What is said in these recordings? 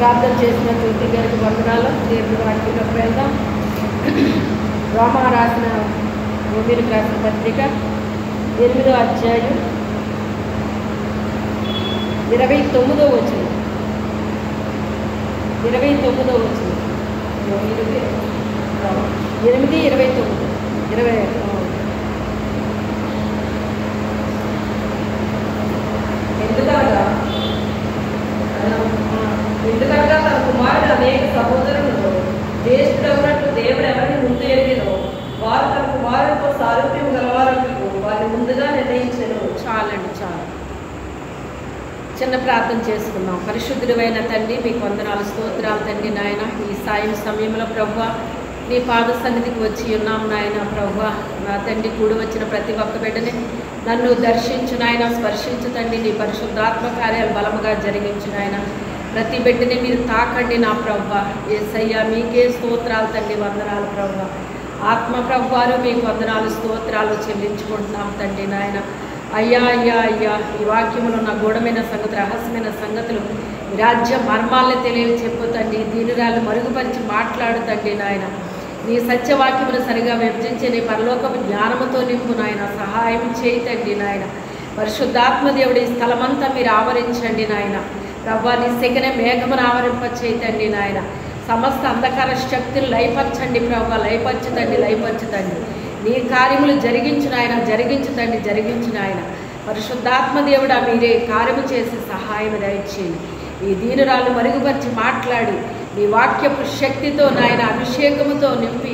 ప్రార్థన చేసిన జ్యోతి గారికి వందనాలు. దేవుడి వాక్యంలోకి వెళ్దాం. రోమా రాసిన రోమీలకు రాసిన పత్రిక 8వ అధ్యాయం 29వ వచనం. 29వ వచనం. 8:29 ఎందుకనగా తన కుమారుడు అనేక సహోదరులను జ్యేష్ఠుడవునట్లు దేవుడు ఎవరిని ముందు ఎరిగినో వారు తన కుమారుడితో సారూప్యం గలవారట్లు వారిని ముందుగా నిర్ణయించను. చాలండి, చాలు. చిన్న ప్రార్థన చేసుకుందాం. పరిశుద్ధుడైన తండ్రి, మీకు వందనాలు, స్తోత్రాలు తండ్రి. నాయన, ఈ సాయం సమయంలో ప్రభువా నీ పాద సన్నిధికి వచ్చి ఉన్నాం నాయన. ప్రభువా నా తండ్రి, కూడి వచ్చిన ప్రతి ఒక్క బిడ్డని నన్ను దర్శించు నాయన, స్పర్శించు తండ్రి. నీ పరిశుద్ధాత్మ కార్యాలు బలముగా జరిగించు నాయన. ప్రతి బిడ్డని మీరు తాకండి నా ప్రభువా. యేసయ్యా మీకే స్తోత్రాలు తండ్రి, వందనాలు ప్రభువా. ఆత్మ ప్రభువారు మీకు వందనాలు, స్తోత్రాలు చెల్లించుకుంటున్నాం తండ్రి. నాయన అయ్యా అయ్యా అయ్యా, ఈ వాక్యములో నా గూఢమైన సంగతులు, రహస్యమైన సంగతులు, రాజ్య మర్మాలను తెలియ చెప్పు తండ్రి. దీనురాలు మరుగుపరిచి మాట్లాడుతండి నాయన. నీ సత్యవాక్యమును సరిగా విభజించే నీ పరలోకపు జ్ఞానముతో నింపు నాయన. సహాయం చేయతండి నాయన. పరిశుద్ధాత్మ దేవుడి ఈ స్థలమంతా మీరు ఆవరించండి నాయన. ప్రభువా నీ సెగనే మేఘమును ఆవరింప చేయతండి నాయన. సమస్త అంధకార శక్తులు లయపరచండి ప్రభువా, లయపరచుతండి, లయపరచుతండి. నీ కార్యములు జరిగించు నాయన, జరిగించుతండి, జరిగించు నాయన. పరిశుద్ధాత్మ దేవుడా మీరే కార్యము చేసి సహాయం దయచేయండి. ఈ దీనురాలు మరుగుపరిచి మాట్లాడి నీ వాక్యపు శక్తితో నాయన అభిషేకముతో నింపి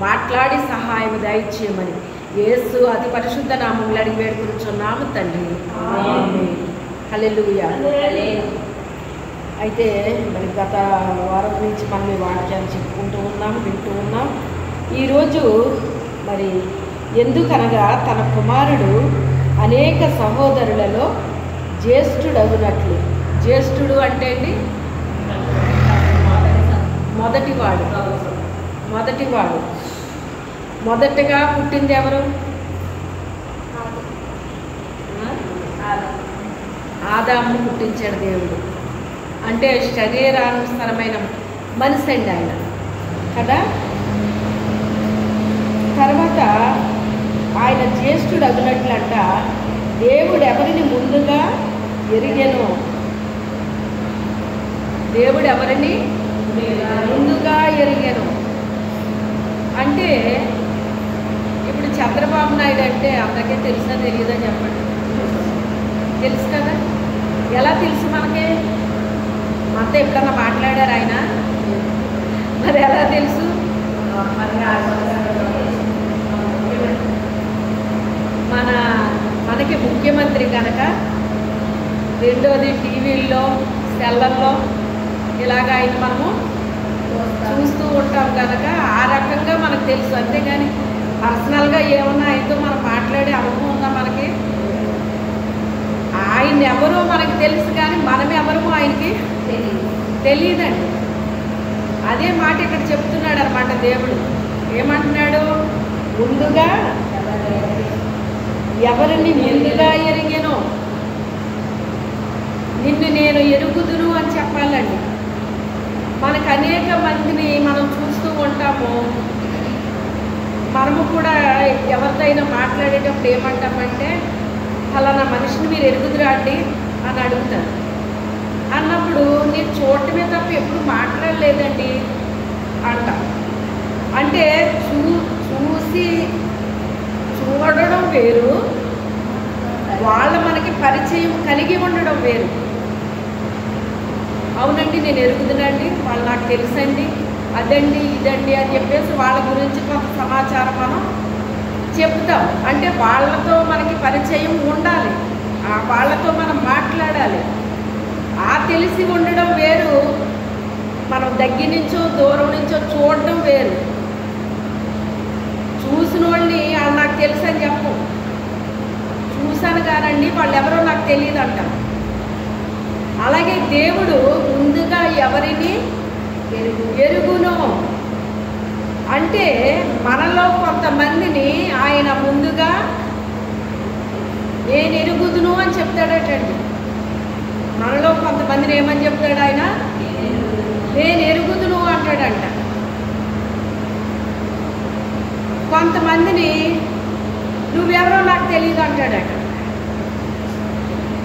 మాట్లాడి సహాయం దయచేయమని యేసు అతి పరిశుద్ధ నామములో అడిగి వేడుకొనుచున్నాము తండ్రి. ఆమేన్. హల్లెలూయా. అయితే మరి గత వారం నుంచి మనం ఈ వాక్యాలు చెప్పుకుంటూ ఉన్నాం, వింటూ ఉన్నాం. ఈరోజు మరి ఎందుకనగా తన కుమారుడు అనేక సహోదరులలో జ్యేష్ఠుడగునట్లు. జ్యేష్ఠుడు అంటే అండి మొదటివాడు. మొదటగా పుట్టింది ఎవరు? ఆదామును పుట్టించాడు దేవుడు. అంటే శరీరానుసారమైన మనిషి అండి ఆయన కదా. తర్వాత ఆయన జ్యేష్ఠుడు అగునట్లంట దేవుడు ఎవరిని ముందుగా ఎరిగెను. దేవుడు ఎవరిని ముందుగా ఎరిగెను అంటే ఇప్పుడు చంద్రబాబు నాయుడు అంటే అందరికీ తెలుసా తెలియదా చెప్పండి? తెలుసు కదా. ఎలా తెలుసు మనకి? మనతో ఎప్పుడన్నా మాట్లాడారు ఆయన? మరి ఎలా తెలుసు? మనకి ముఖ్యమంత్రి కనుక, రెండోది టీవీల్లో, సెల్లల్లో ఇలాగ ఆయన మనము చూస్తూ ఉంటాం కనుక ఆ రకంగా మనకు తెలుసు. అంతేగాని పర్సనల్గా ఏమన్నా ఆయనతో మనం మాట్లాడే అనుభవం ఉందా మనకి? ఆయన ఎవరో మనకి తెలుసు కానీ మనం ఎవరో ఆయనకి తెలియదండి. అదే మాట ఇక్కడ చెప్తున్నాడు అనమాట దేవుడు. ఏమంటున్నాడు? ముందుగా ఎవరిని ముందుగా ఎరిగెనో నిన్ను నేను ఎరుగుదును అని చెప్పాలండి. మనకు అనేక మందిని మనం చూస్తూ ఉంటాము. మనము కూడా ఎవరిదైనా మాట్లాడేటప్పుడు ఏమంటామంటే, ఫలానా మనిషిని మీరు ఎరుగుదురా అండి అని అడుగుతారు. అన్నప్పుడు నేను చూడటమే తప్ప ఎప్పుడు మాట్లాడలేదండి అంట. అంటే చూసి చూడడం వేరు, వాళ్ళ మనకి పరిచయం కలిగి ఉండడం వేరు. అవునండి నేను ఎరుగుదునండి, వాళ్ళు నాకు తెలుసండి, అదండి ఇదండి అని చెప్పేసి వాళ్ళ గురించి కొంత సమాచారం మనం చెప్తాం. అంటే వాళ్ళతో మనకి పరిచయం ఉండాలి, వాళ్ళతో మనం మాట్లాడాలి. ఆ తెలిసి ఉండడం వేరు, మనం దగ్గర నుంచో దూరం నుంచో చూడడం వేరు. చూసిన వాళ్ళని వాళ్ళు నాకు తెలుసు అని చెప్పు. చూశాను కానండి వాళ్ళు ఎవరో నాకు తెలియదు అంటాం. అలాగే దేవుడు ముందుగా ఎవరిని ఎరుగునో అంటే మనలో కొంతమందిని ఆయన ముందుగా నేను ఎరుగుదును అని చెప్తాడటండి. మనలో కొంతమందిని ఏమని చెప్తాడు ఆయన? నేను ఎరుగుదును అంటాడంట. కొంతమందిని నువ్వెవరో నాకు తెలియదు అంటాడట.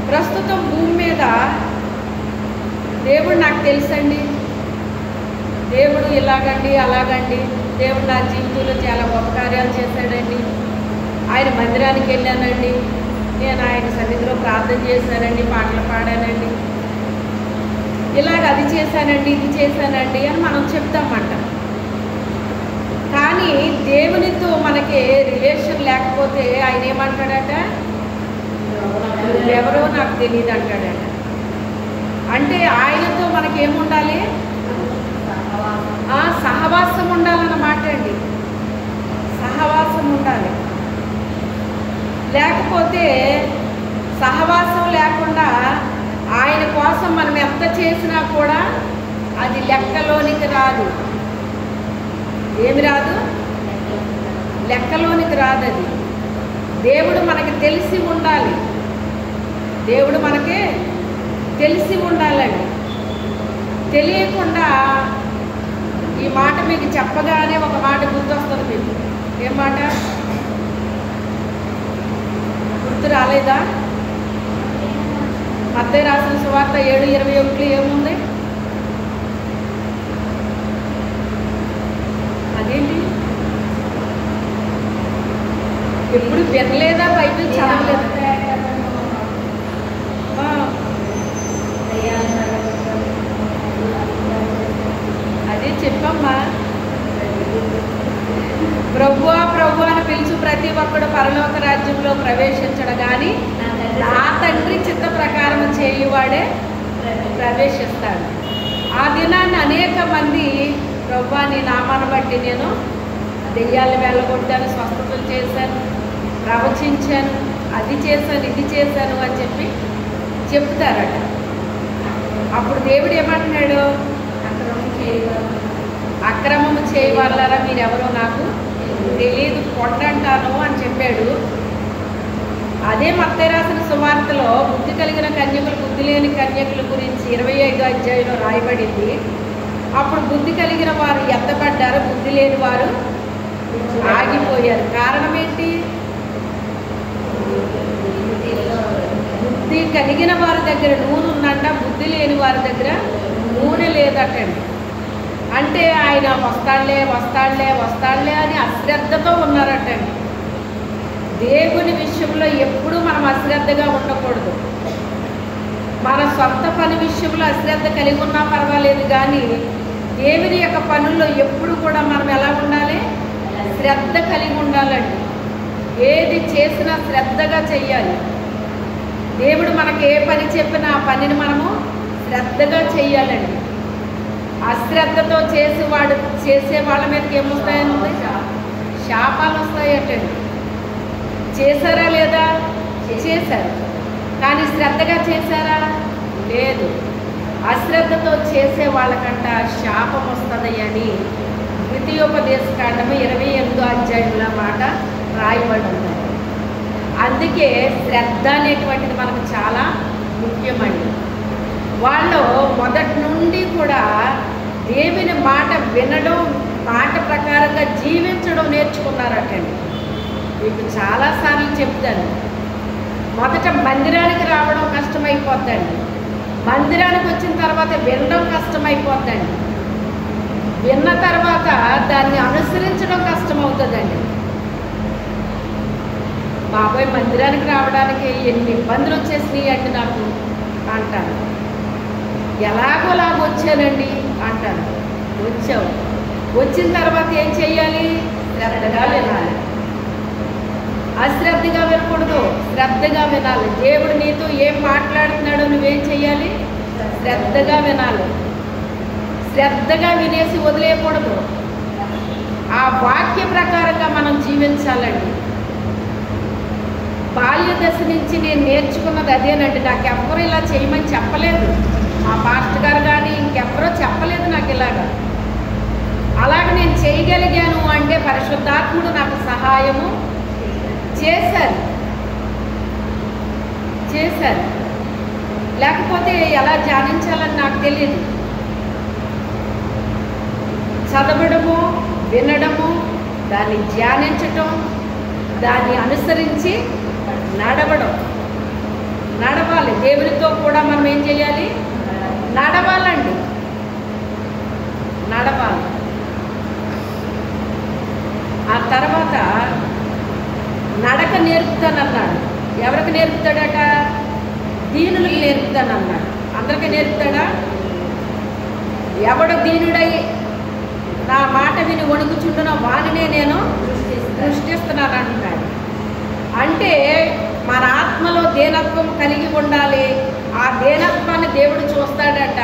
ప్రస్తుతం భూమి మీద దేవుడు నాకు తెలుసండి, దేవుడు ఇలాగండి అలాగండి, దేవుడు నా జీవితంలో చాలా గొప్ప కార్యాలు చేశాడండి, ఆయన మందిరానికి వెళ్ళానండి, నేను ఆయన సన్నిధిలో ప్రార్థన చేశానండి, పాటలు పాడానండి, ఇలాగ అది చేశానండి ఇది చేశానండి అని మనం చెప్తామంట. కానీ దేవునితో మనకి రిలేషన్ లేకపోతే ఆయన ఏమంటాడట, ఎవరో నాకు తెలియదు అంటాడట. అంటే ఆయనతో మనకేముండాలి, సహవాసం ఉండాలన్నమాట అండి. సహవాసం ఉండాలి. లేకపోతే సహవాసం లేకుండా ఆయన కోసం మనం ఎంత చేసినా కూడా అది లెక్కలోనికి రాదు. ఏమి రాదు, లెక్కలోనికి రాదు. అది దేవుడు మనకి తెలిసి ఉండాలి. దేవుడు మనకి తెలిసి ఉండాలండి. తెలియకుండా ఈ మాట మీకు చెప్పగానే ఒక మాట గుర్తొస్తుంది మీకు. ఏం మాట గుర్తు రాలేదా? మత్తయి రాసిన సువార్త 7:21 ఏముంది? అదేంటి, ఎప్పుడు వినలేదా? బైబిల్ చదవలేదా? అదే చెప్పమ్మా. ప్రభువా ప్రభువా అని పిలుచు ప్రతి ఒక్కడు పరలోక రాజ్యంలో ప్రవేశించడం కానీ నా తండ్రి చిత్త ప్రకారం చేయువాడే ప్రవేశిస్తాడు. ఆ దినాన్ని అనేక మంది ప్రభువా నీ నామాన్ని బట్టి నేను దెయ్యాలు వెళ్ళగొట్టాను, స్వస్థతలు చేశాను, ప్రవచించాను, అది చేశాను ఇది చేశాను అని చెప్పి చెప్తారట. అప్పుడు దేవుడు ఏమంటున్నాడు, అక్రమము చేయవాళ్ళరా మీరెవరో నాకు తెలియదు పొండంటాను అని చెప్పాడు. అదే మత్తయి రాసిన సువార్తలో బుద్ధి కలిగిన కన్యకులు బుద్ధి లేని కన్యకుల గురించి 25వ అధ్యాయంలో రాయబడింది. అప్పుడు బుద్ధి కలిగిన వారు ఎత్తబడ్డారు, బుద్ధి లేని వారు ఆగిపోయారు. కారణం ఏంటి? బుద్ధి కలిగిన వారి దగ్గర నూనె ఉందంట, బుద్ధి లేని వారి దగ్గర నూనె లేదటండి. అంటే ఆయన వస్తాడులే వస్తాడులే వస్తాడులే అని అశ్రద్ధతో ఉన్నారటండి. దేవుని విషయంలో ఎప్పుడూ మనం అశ్రద్ధగా ఉండకూడదు. మన సొంత పని విషయంలో అశ్రద్ధ కలిగి ఉన్నా పర్వాలేదు, కానీ దేవుని యొక్క పనుల్లో ఎప్పుడు కూడా మనం ఎలా ఉండాలి, శ్రద్ధ కలిగి ఉండాలండి. ఏది చేసినా శ్రద్ధగా చెయ్యాలి. దేవుడు మనకి ఏ పని చెప్పినా ఆ పనిని మనము శ్రద్ధగా చెయ్యాలండి. అశ్రద్ధతో చేసే వాళ్ళ మీదకి ఏమొస్తాయని శాపాలు వస్తాయటండి. చేశారా లేదా? చేశారు, కానీ శ్రద్ధగా చేశారా? లేదు. అశ్రద్ధతో చేసే వాళ్ళకంట శాపం వస్తుంది అని ద్వితీయోపదేశకాండము 28వ అధ్యాయంలో మాట రాయబడి ఉంది. అందుకే శ్రద్ధ అనేటువంటిది మనకు చాలా ముఖ్యమండి. వాళ్ళు మొదటి నుండి కూడా దేవుని మాట వినడం, మాట ప్రకారంగా జీవించడం నేర్చుకున్నారటండి. మీకు చాలాసార్లు చెప్తాను, మొదట మందిరానికి రావడం కష్టమైపోద్దండి, మందిరానికి వచ్చిన తర్వాత వినడం కష్టమైపోద్దండి, విన్న తర్వాత దాన్ని అనుసరించడం కష్టమవుతుందండి. బాబాయ్ మందిరానికి రావడానికి ఎన్ని ఇబ్బందులు వచ్చేసినాయి అంటే నాకు అంటాను. ఎలాగోలాగ వచ్చానండి అంటాను. వచ్చావు, వచ్చిన తర్వాత ఏం చెయ్యాలి? శ్రద్ధగా వినాలి. అశ్రద్ధగా వినకూడదు, శ్రద్ధగా వినాలి. దేవుడు నీతో ఏం మాట్లాడుతున్నాడో నువ్వేం చెయ్యాలి? శ్రద్ధగా వినాలి. శ్రద్ధగా వినేసి వదిలేయకూడదు. ఆ వాక్య ప్రకారంగా మనం జీవించాలండి. బాల్య దశ నుంచి నేను నేర్చుకున్నది అదేనండి. నాకెవ్వరూ ఇలా చేయమని చెప్పలేదు, మా పాస్టర్ గారు కానీ ఇంకెవ్వరో చెప్పలేదు నాకు ఇలాగా. అలాగ నేను చేయగలిగాను అంటే పరిశుద్ధాత్ముడు నాకు సహాయము చేశారు. లేకపోతే ఎలా ధ్యానించాలని నాకు తెలియదు. చదవడము, వినడము, దాన్ని ధ్యానించటం, దాన్ని అనుసరించి నడవాలి. దేవునితో కూడా మనం ఏం చేయాలి? నడవాలండి. ఆ తర్వాత నడక నేర్పుతానన్నాడు. ఎవరికి నేర్పుతాడట? దీనులకు నేర్పుతానన్నాడు. అందరికీ నేర్పుతాడా? ఎవడు దీనుడై నా మాట విని వణుకుచుండున వానినే నేను సృష్టిస్తున్నాను అంటున్నాడు. అంటే మన ఆత్మలో దీనత్వం కలిగి ఉండాలి. ఆ దీనత్వాన్ని దేవుడు చూస్తాడట.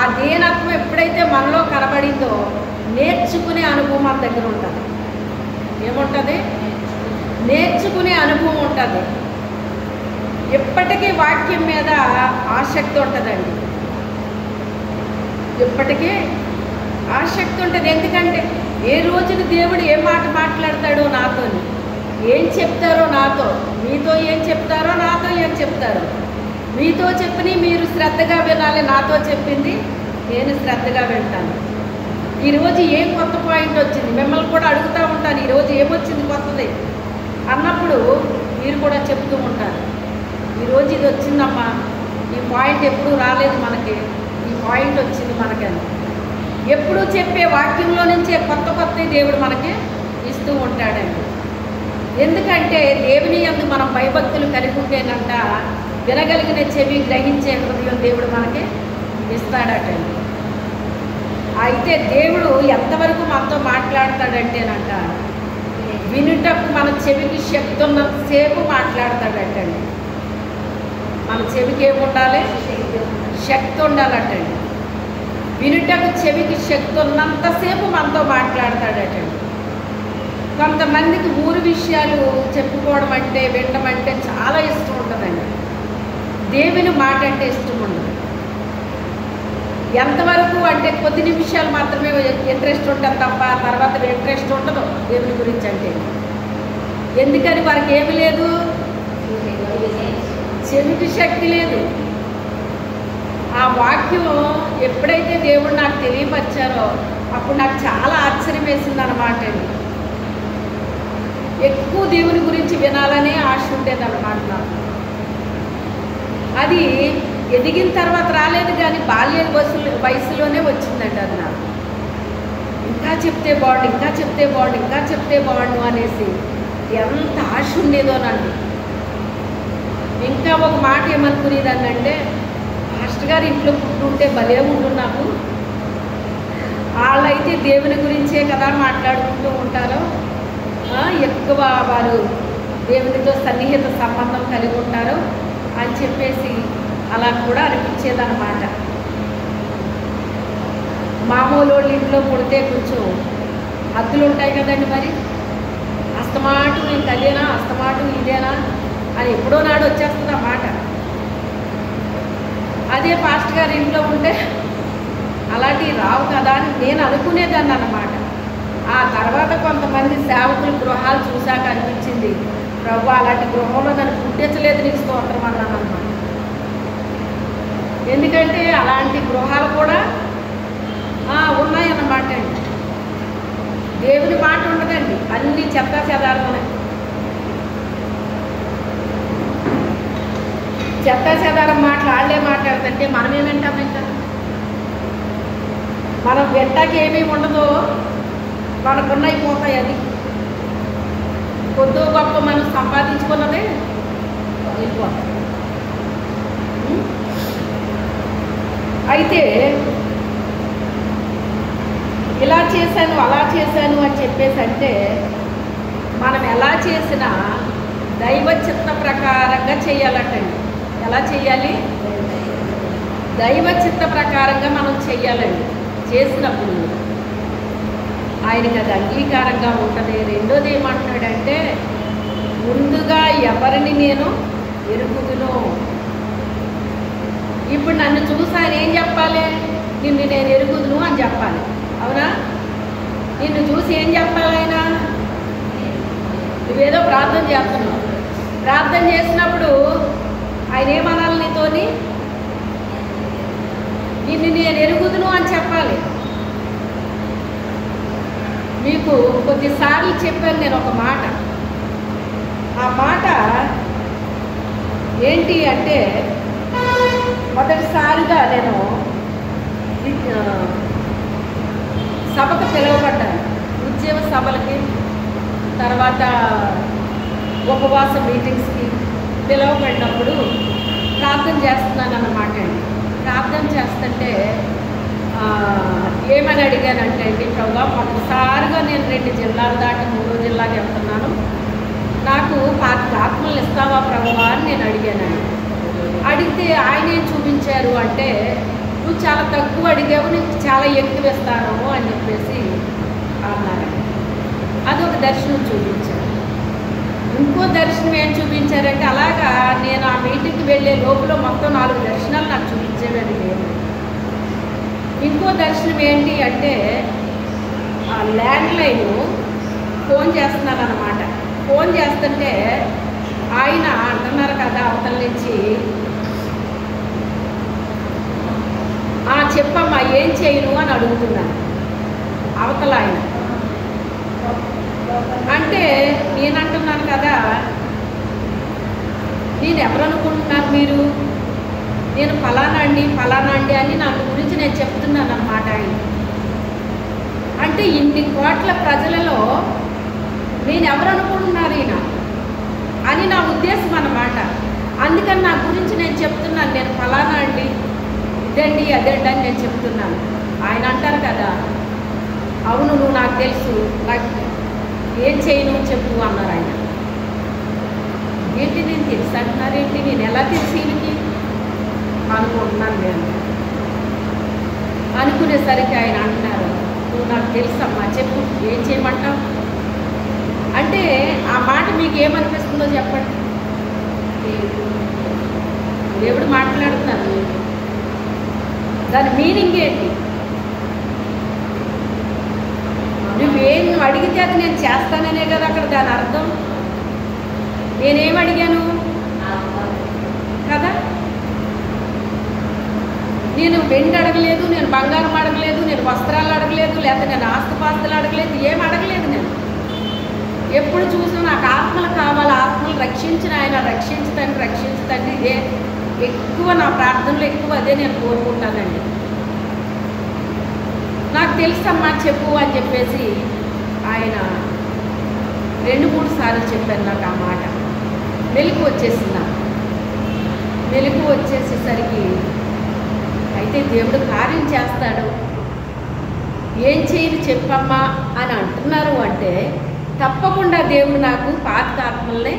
ఆ దీనత్వం ఎప్పుడైతే మనలో కనబడిందో నేర్చుకునే అనుభవం మన దగ్గర ఉంటుంది. ఏముంటుంది? నేర్చుకునే అనుభవం ఉంటుంది. ఎప్పటికీ వాక్యం మీద ఆసక్తి ఉంటుందండి. ఎప్పటికీ ఆసక్తి ఉంటుంది. ఎందుకంటే ఏ రోజున దేవుడు ఏ మాట మాట్లాడతాడో నాతో, ఏం చెప్తారో నాతో, మీతో ఏం చెప్తారో నాతో ఏం చెప్తారో, మీతో చెప్పిని మీరు శ్రద్ధగా వినాలి, నాతో చెప్పింది నేను శ్రద్ధగా వింటాను. ఈరోజు ఏం కొత్త పాయింట్ వచ్చింది, మిమ్మల్ని కూడా అడుగుతూ ఉంటాను, ఈరోజు ఏమొచ్చింది కొత్తది అన్నప్పుడు మీరు కూడా చెప్తూ ఉంటారు, ఈరోజు ఇది వచ్చిందమ్మా, ఈ పాయింట్ ఎప్పుడూ రాలేదు మనకి, ఈ పాయింట్ వచ్చింది మనకని. ఎప్పుడూ చెప్పే వాక్యంలో నుంచే కొత్త దేవుడు మనకి ఇస్తూ ఉంటాడండి. ఎందుకంటే దేవుని యందు మనం భయభక్తులు కలిగి ఉంటేనంట వినగలిగిన చెవి, గ్రహించే హృదయం దేవుడు మనకి ఇస్తాడటండి. అయితే దేవుడు ఎంతవరకు మనతో మాట్లాడతాడంటేనంట వినుటకు మన చెవికి శక్తి ఉన్నంతసేపు మాట్లాడతాడటండి. మన చెవికి ఏముండాలి? శక్తి ఉండాలటండి. వినుటకు చెవికి శక్తి ఉన్నంతసేపు మనతో మాట్లాడతాడటండి. కొంతమందికి ఊరి విషయాలు చెప్పుకోవడం అంటే, వినడం అంటే చాలా ఇష్టం ఉంటుందండి. దేవుని మాట అంటే ఇష్టం ఉండదు. ఎంతవరకు అంటే కొద్ది నిమిషాలు మాత్రమే ఇంట్రెస్ట్ ఉంటుంది తప్ప తర్వాత ఇంట్రెస్ట్ ఉండదు దేవుని గురించి అంటే. ఎందుకని వారికి ఏమి లేదు? చెవికి శక్తి లేదు. ఆ వాక్యం ఎప్పుడైతే దేవుడు నాకు తెలియపరిచారో అప్పుడు నాకు చాలా ఆశ్చర్యం వేసింది అన్నమాట అండి. ఎక్కువ దేవుని గురించి వినాలనే ఆశ ఉండేదన్నమాట నాకు. అది ఎదిగిన తర్వాత రాలేదు కానీ బాల్య వయసులోనే వచ్చిందండి అది నాకు. ఇంకా చెప్తే బాగుండు, ఇంకా చెప్తే బాగుండు, ఇంకా చెప్తే బాగుండు అనేసి ఎంత ఆశ ఉండేదోనండి. ఇంకా ఒక మాట ఏమనుకునేదాన్ని అంటే, మాస్టర్ గారు ఇంట్లో పుట్టుంటే భలే ఉండు నాకు, వాళ్ళైతే దేవుని గురించే కదా మాట్లాడుకుంటూ ఉంటారు, ఎక్కువ వారు దేవునితో సన్నిహిత సంబంధం కలిగి ఉంటారు అని చెప్పేసి అలా కూడా అనిపించేదన్నమాట. మామూలు వాళ్ళ ఇంట్లో పుడితే కొంచెం హద్దులు ఉంటాయి కదండి. మరి అస్తమాటు ఇంక అదేనా, అస్తమాటు ఇదేనా అని ఎప్పుడో నాడు వచ్చేస్తుంది ఆ మాట. అదే పాస్టర్ గారి ఇంట్లో ఉంటే అలాంటివి రావు కదా అని నేను అనుకునేదాన్ని అన్నమాట. ఆ తర్వాత కొంతమంది సేవకులు గృహాలు చూశాక అనిపించింది, ప్రభు అలాంటి గృహంలో నన్ను పుట్టించలేదు, నీకు స్తోత్రం అన్నాను అన్నమాట. ఎందుకంటే అలాంటి గృహాలు కూడా ఉన్నాయన్నమాట అండి. దేవుని మాట ఉండదండి, అన్ని చెత్త చెదారమునే. చెత్త చెదారం మాటలు వాళ్ళే మాట్లాడుతుంటే మనం ఏమంటాం? ఇంకా మనం వెంటకి ఏమేమి ఉండదో మనకున్నైపోతాయి. అది కొద్దో గొప్ప మనం సంపాదించుకున్నదే వెళ్ళిపోతాయి. అయితే ఇలా చేశాను అలా చేశాను అని చెప్పేసి అంటే మనం ఎలా చేసినా దైవ చిత్త ప్రకారంగా చేయాలటండి. ఎలా చేయాలి? దైవ చిత్త ప్రకారంగా మనం చెయ్యాలండి. చేసినప్పుడు ఆయనకి అది అంగీకారంగా ఉంటుంది. రెండోది ఏమంటున్నాడంటే, ముందుగా ఎవరిని నేను ఎరుగుదును. ఇప్పుడు నన్ను చూసి ఆయన ఏం చెప్పాలి? నిన్ను నేను ఎరుగుదును అని చెప్పాలి. అవునా? నిన్ను చూసి ఏం చెప్పాలి ఆయన? నువ్వేదో ప్రార్థన చేస్తున్నావు, ప్రార్థన చేసినప్పుడు ఆయన ఏమనాలి నీతోని? నిన్ను నేను ఎరుగుదును అని చెప్పాలి. మీకు కొద్దిసార్లు చెప్పాను నేను ఒక మాట. ఆ మాట ఏంటి అంటే, మొదటిసారిగా నేను సభకు పిలువబడ్డాను. ఉద్యోగ సభలకి, తర్వాత ఉపవాస మీటింగ్స్కి పిలువబడినప్పుడు ప్రార్థన చేస్తున్నాను అన్నమాట అండి. ప్రార్థన చేస్తుంటే ఏమని అడిగానంటే అండి, ప్రభువా మొదటిసారిగా నేను 2 జిల్లాలు దాటి 3వ జిల్లాకి వెళ్తున్నాను, నాకు 5 ఆత్మలు ఇస్తావా ప్రభువా అని నేను అడిగానండి. అడిగితే ఆయన ఏం చూపించారు అంటే, నువ్వు చాలా తక్కువ అడిగావు, నీకు చాలా ఎక్కువ ఇస్తాను అని చెప్పేసి అన్నారు. అదొక దర్శనం చూపించారు. ఇంకో దర్శనం ఏం చూపించారంటే, అలాగా నేను ఆ మీటింగ్కి వెళ్ళే లోపల మొత్తం 4 దర్శనాలు నాకు చూపించేవాడు లేదు. ఇంకో దర్శనం ఏంటి అంటే, ఆ ల్యాండ్లైన్ ఫోన్ చేస్తున్నాను అన్నమాట. ఫోన్ చేస్తుంటే ఆయన అంటున్నారు కదా అవతల నుంచి, చెప్పమ్మా ఏం చేయను అని అడుగుతున్నాను అవతల ఆయన. అంటే నేను అంటున్నాను కదా, నేను ఎవరనుకుంటున్నారు మీరు, నేను ఫలానా అండి అని నా గురించి నేను చెప్తున్నాను అన్నమాట ఆయన. అంటే ఇన్ని కోట్ల ప్రజలలో నేను ఎవరనుకుంటున్నారు ఈయన అని నా ఉద్దేశం అన్నమాట. అందుకని నా గురించి నేను చెప్తున్నాను, నేను ఫలానా అండి, ఇదండి అదండి అని నేను చెప్తున్నాను. ఆయన అంటారు కదా, అవును నువ్వు నాకు తెలుసు, నాకు ఏం చేయను చెప్పు అన్నారు ఆయన. ఏంటి నేను తెలుసు అంటున్నారేంటి, నేను ఎలా తెలిసి ఈయనకి అనుకుంటున్నాను. నేను అనుకునేసరికి ఆయన అంటున్నారు, నువ్వు నాకు తెలుసమ్మా చెప్పు ఏం చేయమంటావు అంటే. ఆ మాట మీకు ఏమనిపిస్తుందో చెప్పండి. దేవుడు మాట్లాడుతున్నారు, దాని మీనింగ్ ఏంటి? నువ్వేం అడిగితే అది నేను చేస్తాననే కదా అక్కడ దాని అర్థం. నేనేం అడిగాను కదా, నేను వెండి అడగలేదు, నేను బంగారం అడగలేదు, నేను వస్త్రాలు అడగలేదు, లేకపోతే నేను ఆస్తిపాస్తులు అడగలేదు, ఏం అడగలేదు. నేను ఎప్పుడు చూసినా నాకు ఆత్మలు కావాలి, ఆత్మలు రక్షించిన ఆయన రక్షించుతండి ఇదే ఎక్కువ నా ప్రార్థనలో ఎక్కువ అదే నేను కోరుకుంటానండి. నాకు తెలుసమ్మా చెప్పు అని చెప్పేసి ఆయన 2-3 సార్లు చెప్పాను. నాకు ఆ మాట మెలకు వచ్చేసింది. మెలకు వచ్చేసేసరికి అయితే దేవుడు కార్యం చేస్తాడు, ఏం చేయని చెప్పమ్మా అని అంటున్నారు అంటే తప్పకుండా దేవుడు నాకు 5 ఆత్మల్ని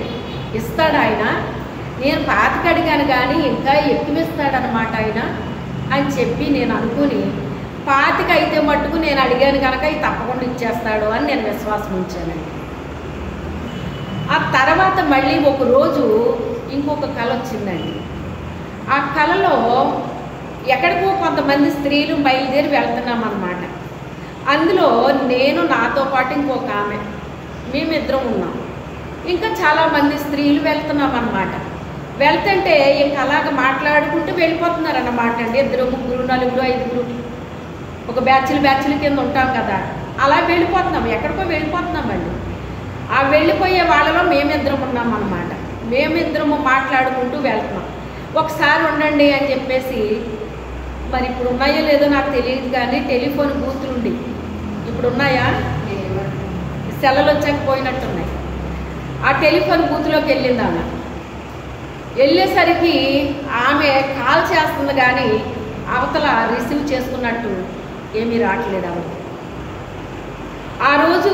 ఇస్తాడు ఆయన. నేను 5 అడిగాను కానీ ఇంకా ఎక్కువ ఇస్తాడనమాట ఆయన అని చెప్పి నేను అనుకుని 5 అయితే మట్టుకు నేను అడిగాను కనుక ఇది తప్పకుండా ఇచ్చేస్తాడు అని నేను విశ్వాసం ఉంచానండి. ఆ తర్వాత మళ్ళీ ఒక రోజు ఇంకొక కళ వచ్చిందండి. ఆ కళలో ఎక్కడికో కొంతమంది స్త్రీలు బయలుదేరి వెళ్తున్నాం అన్నమాట. అందులో నేను నాతో పాటు ఇంకొక ఆమె, మేమిద్దరం ఉన్నాం. ఇంకా చాలామంది స్త్రీలు వెళ్తున్నాం అన్నమాట. వెళ్తుంటే ఇంకా అలాగ మాట్లాడుకుంటూ వెళ్ళిపోతున్నారు అన్నమాట అండి. 2, 3, 4, 5 ఒక బ్యాచ్ల కింద ఉంటాం కదా, అలా వెళ్ళిపోతున్నాం, ఎక్కడికో వెళ్ళిపోతున్నామండి. ఆ వెళ్ళిపోయే వాళ్ళలో మేమిద్దరం ఉన్నాం అన్నమాట. మేమిద్దరము మాట్లాడుకుంటూ వెళ్తున్నాం. ఒకసారి ఉండండి అని చెప్పేసి, మరి ఇప్పుడు ఉన్నాయో లేదో నాకు తెలియదు కానీ టెలిఫోన్ బూతులు ఉండి ఇప్పుడు ఉన్నాయా, సెలవులు వచ్చకపోయినట్టున్నాయి. ఆ టెలిఫోన్ బూత్లోకి వెళ్ళింది ఆమె. వెళ్ళేసరికి ఆమె కాల్ చేస్తుంది కానీ అవతల రిసీవ్ చేసుకున్నట్టు ఏమీ రావట్లేదు ఆవిడ. ఆ రోజు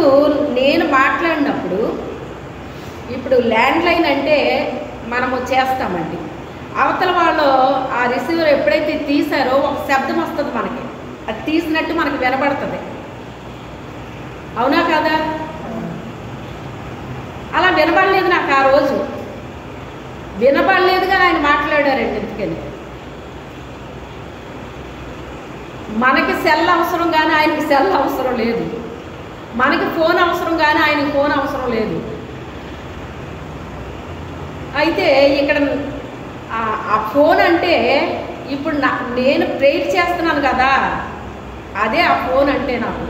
నేను మాట్లాడినప్పుడు, ఇప్పుడు ల్యాండ్లైన్ అంటే మనము చేస్తామండి, అవతల వాళ్ళు ఆ రిసీవర్ ఎప్పుడైతే తీసారో ఒక శబ్దం వస్తుంది మనకి, అది తీసినట్టు మనకి వినబడుతుంది, అవునా కదా? అలా వినబడలేదు నాకు ఆ రోజు, వినబడలేదుగా ఆయన మాట్లాడారండి. ఎందుకని మనకి సెల్ అవసరం కానీ ఆయనకి సెల్ అవసరం లేదు, మనకి ఫోన్ అవసరం కానీ ఆయనకి ఫోన్ అవసరం లేదు. అయితే ఇక్కడ ఆ ఫోన్ అంటే ఇప్పుడు నేను ప్రేయర్ చేస్తున్నాను కదా, అదే ఆ ఫోన్ అంటే నాకు.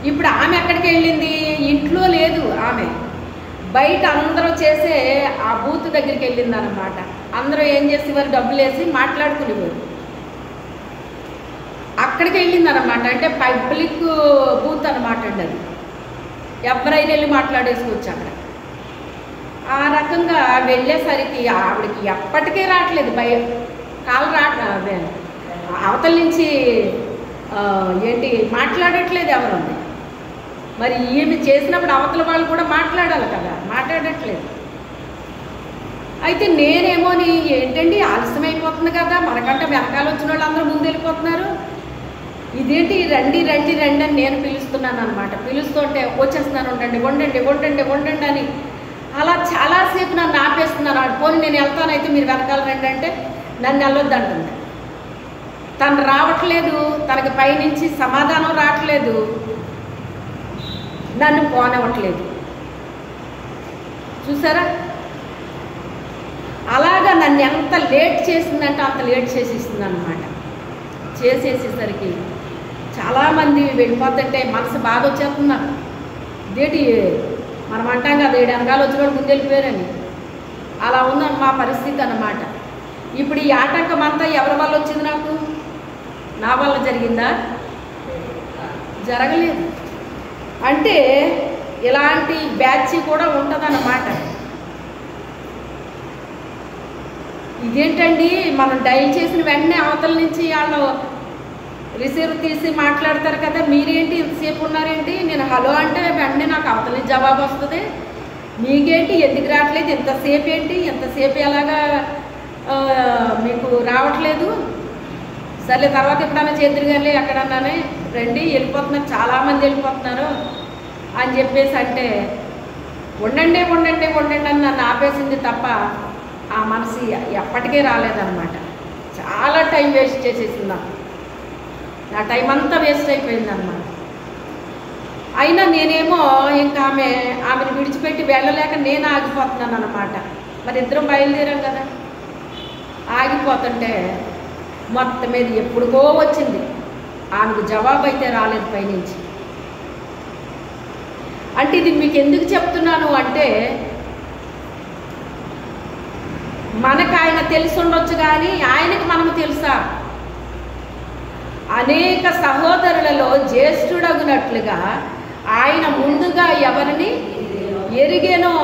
ఇప్పుడు ఆమె ఎక్కడికి వెళ్ళింది? ఇంట్లో లేదు ఆమె, బయట అందరూ చేసే ఆ బూత్ దగ్గరికి వెళ్ళింది అనమాట. అందరూ ఏం చేసేవారు? డబ్బులు వేసి మాట్లాడుకునేవారు. అక్కడికి వెళ్ళింది అనమాట. అంటే పబ్లిక్ బూత్ అనమాట అండి అది. ఎవరైనా వెళ్ళి మాట్లాడేసుకోవచ్చు అక్కడ. ఆ రకంగా వెళ్ళేసరికి ఆవిడకి ఎప్పటికీ రావట్లేదు, కాలు అవతల నుంచి ఏంటి మాట్లాడట్లేదు ఎవరు. మరి ఈమె చేసినప్పుడు అవతల వాళ్ళు కూడా మాట్లాడాలి కదా, మాట్లాడట్లేదు. అయితే నేనేమోని ఏంటండి ఆలస్యం అయిపోతుంది కదా, మనకంటే వెనకాల వచ్చిన వాళ్ళు అందరూ ముందు వెళ్ళిపోతున్నారు, ఇదేంటి రండి రండి రండి అని నేను పిలుస్తున్నాను అనమాట. పిలుస్తుంటే వచ్చేస్తున్నాను, ఉండండి వండండి వండండి వండండి అని అలా చాలాసేపు నన్ను ఆపేస్తున్నాను. పోనీ నేను వెళ్తానైతే మీరు వెనకాల రండి అంటే నన్ను వెళ్ళొద్దు అంటుంది. తను రావట్లేదు, తనకి పైనుంచి సమాధానం రావట్లేదు, నన్ను పోనివ్వట్లేదు. చూసారా? అలాగా నన్ను ఎంత లేట్ చేసిందంటే అంత లేట్ చేసేస్తుంది అన్నమాట. చేసేసేసరికి చాలామంది వెళ్ళిపోతుంటే మనసు బాధ వచ్చేస్తున్నారు. ఇదేంటి మనం అంటాం కదా, 7 వెనకాల వచ్చినోడు ముందు వెళ్ళిపోయారని. అలా ఉందని మా పరిస్థితి అన్నమాట. ఇప్పుడు ఈ ఆటంకం అంతా ఎవరి వల్ల వచ్చింది? నాకు నా వల్ల జరిగిందా? జరగలేదు. అంటే ఇలాంటి బ్యాచ్ కూడా ఉంటుందన్నమాట. ఇదేంటండి, మనం డైల్ చేసిన వెంటనే అవతల నుంచి వాళ్ళు రిసీవర్ తీసి మాట్లాడతారు కదా, మీరేంటి ఇంతసేపు ఉన్నారేంటి? నేను హలో అంటే వెంటనే నాకు అవతల నుంచి జవాబు వస్తుంది, మీకేంటి ఎందుకు రావట్లేదు, ఎంతసేపు ఏంటి, ఎంతసేపు ఎలాగా మీకు రావట్లేదు, సర్లే తర్వాత ఎప్పుడన్నా చేతులు కానీ ఎక్కడన్నానే రండి, వెళ్ళిపోతున్నారు, చాలామంది వెళ్ళిపోతున్నారు అని చెప్పేసి అంటే ఉండండి ఉండండి ఉండండి అని నన్ను ఆపేసింది తప్ప ఆ మనసు ఎప్పటికే రాలేదన్నమాట. చాలా టైం వేస్ట్ చేసేసింది నాకు. నా టైం అంతా వేస్ట్ అయిపోయిందన్నమాట. అయినా నేనేమో ఇంకా ఆమెను విడిచిపెట్టి వెళ్ళలేక నేను ఆగిపోతున్నాను అన్నమాట. మరి ఇద్దరం బయలుదేరాం కదా. ఆగిపోతుంటే మొత్తం మీద ఎప్పుడుకో వచ్చింది, ఆమెకు జవాబు అయితే రాలేదు పైనుంచి. అంటే ఇది మీకు ఎందుకు చెప్తున్నాను అంటే, మనకు ఆయన తెలిసి ఉండొచ్చు కానీ ఆయనకి మనము తెలుసా? అనేక సహోదరులలో జ్యేష్ఠుడగునట్లుగా ఆయన ముందుగా ఎవరిని ఎరిగేనో.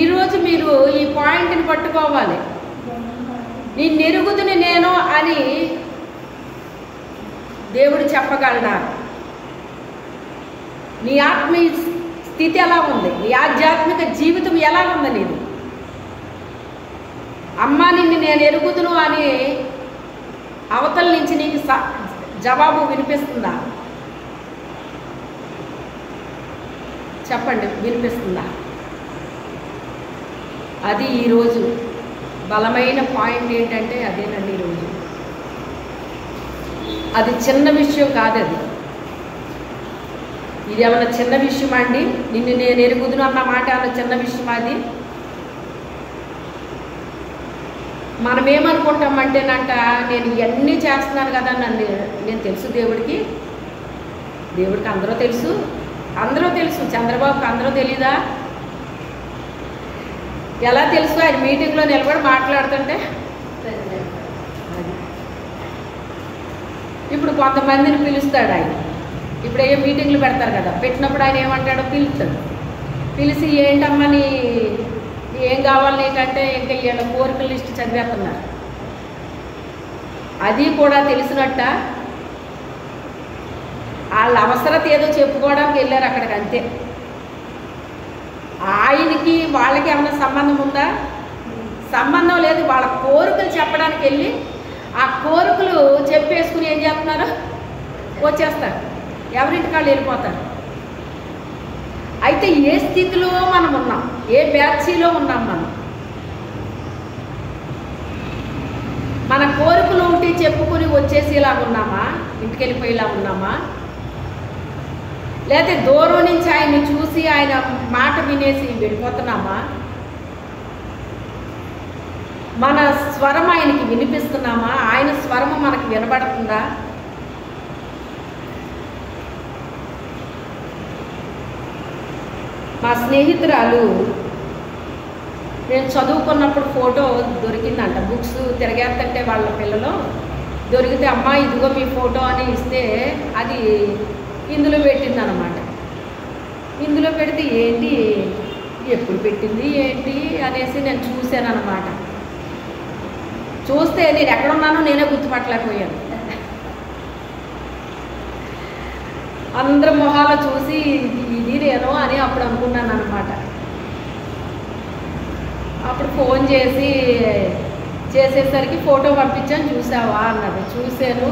ఈరోజు మీరు ఈ పాయింట్ని పట్టుకోవాలి. నిన్ను ఎరుగుదుని నేను అని దేవుడు చెప్పగలడా? నీ ఆత్మీయ స్థితి ఎలా ఉంది? నీ ఆధ్యాత్మిక జీవితం ఎలా ఉంది నీది? అమ్మ నిన్ను నేను ఎరుగుదును అని అవతల నుంచి నీకు జవాబు వినిపిస్తుందా? చెప్పండి, వినిపిస్తుందా? అది ఈరోజు బలమైన పాయింట్ ఏంటంటే అదేనండి. ఈరోజు అది చిన్న విషయం కాదు. ఇది ఏమన్నా చిన్న విషయమా అండి? నిన్ను నేను ఎరుగుదును అన్న మాట ఏమన్నా చిన్న విషయం? అది మనం ఏమనుకుంటామంటేనంట, నేను ఇవన్నీ చేస్తున్నాను కదా, నేను తెలుసు దేవుడికి అందరూ తెలుసు, చంద్రబాబుకి అందరూ తెలీదా? ఎలా తెలుసు? ఆయన మీటింగ్లో నిలబడి మాట్లాడుతుంటే. ఇప్పుడు కొంతమందిని పిలుస్తాడు ఆయన. ఇప్పుడు ఏ మీటింగ్లు పెడతారు కదా, పెట్టినప్పుడు ఆయన ఏమంటాడో పిలుస్తాడు. పిలిచి ఏంటమ్మా నీ ఏం కావాలి నీకంటే ఇంకా వీళ్ళ కోరికల లిస్ట్ చదివేస్తున్నారు. అది కూడా తెలిసినట్ట వాళ్ళ అవసరత ఏదో చెప్పుకోవడానికి వెళ్ళారు అక్కడికి, అంతే. ఆయనకి వాళ్ళకి ఏమైనా సంబంధం ఉందా? సంబంధం లేదు. వాళ్ళ కోరికలు చెప్పడానికి వెళ్ళి ఆ కోరికలు చెప్పేసుకుని ఏం చేస్తున్నారు? వచ్చేస్తారు, ఎవరింటికి వాళ్ళు వెళ్ళిపోతారు. అయితే ఏ స్థితిలో మనం ఉన్నాం? ఏ బ్యాచీలో ఉన్నాం మనం? మన కోరికలు ఉంటే చెప్పుకొని వచ్చేసేలా ఉన్నామా? ఇంటికి వెళ్ళిపోయేలా ఉన్నామా? లేకపోతే దూరం నుంచి ఆయన్ని చూసి ఆయన మాట వినేసి వెళ్ళిపోతున్నామా? మన స్వరం ఆయనకి వినిపిస్తున్నామా? ఆయన స్వరము మనకు వినబడుతుందా? మా స్నేహితురాలు నేను చదువుకున్నప్పుడు ఫోటో దొరికిందంట. బుక్స్ తిరగేస్తుంటే వాళ్ళ పిల్లలు దొరికితే అమ్మ ఇదిగో మీ ఫోటో అని ఇస్తే అది ఇందులో పెట్టిందనమాట. ఇందులో పెడితే ఏంటి ఎప్పుడు పెట్టింది ఏంటి అనేసి నేను చూశాను అనమాట. చూస్తే నేను ఎక్కడున్నానో నేనే గుర్తుపట్టలేకపోయాను. అందరి మొహాలు చూసి ఇది నేను అని అప్పుడు అనుకున్నాను అనమాట. అప్పుడు ఫోన్ చేసేసరికి ఫోటో పంపించాను, చూసావా అన్నది. చూశాను,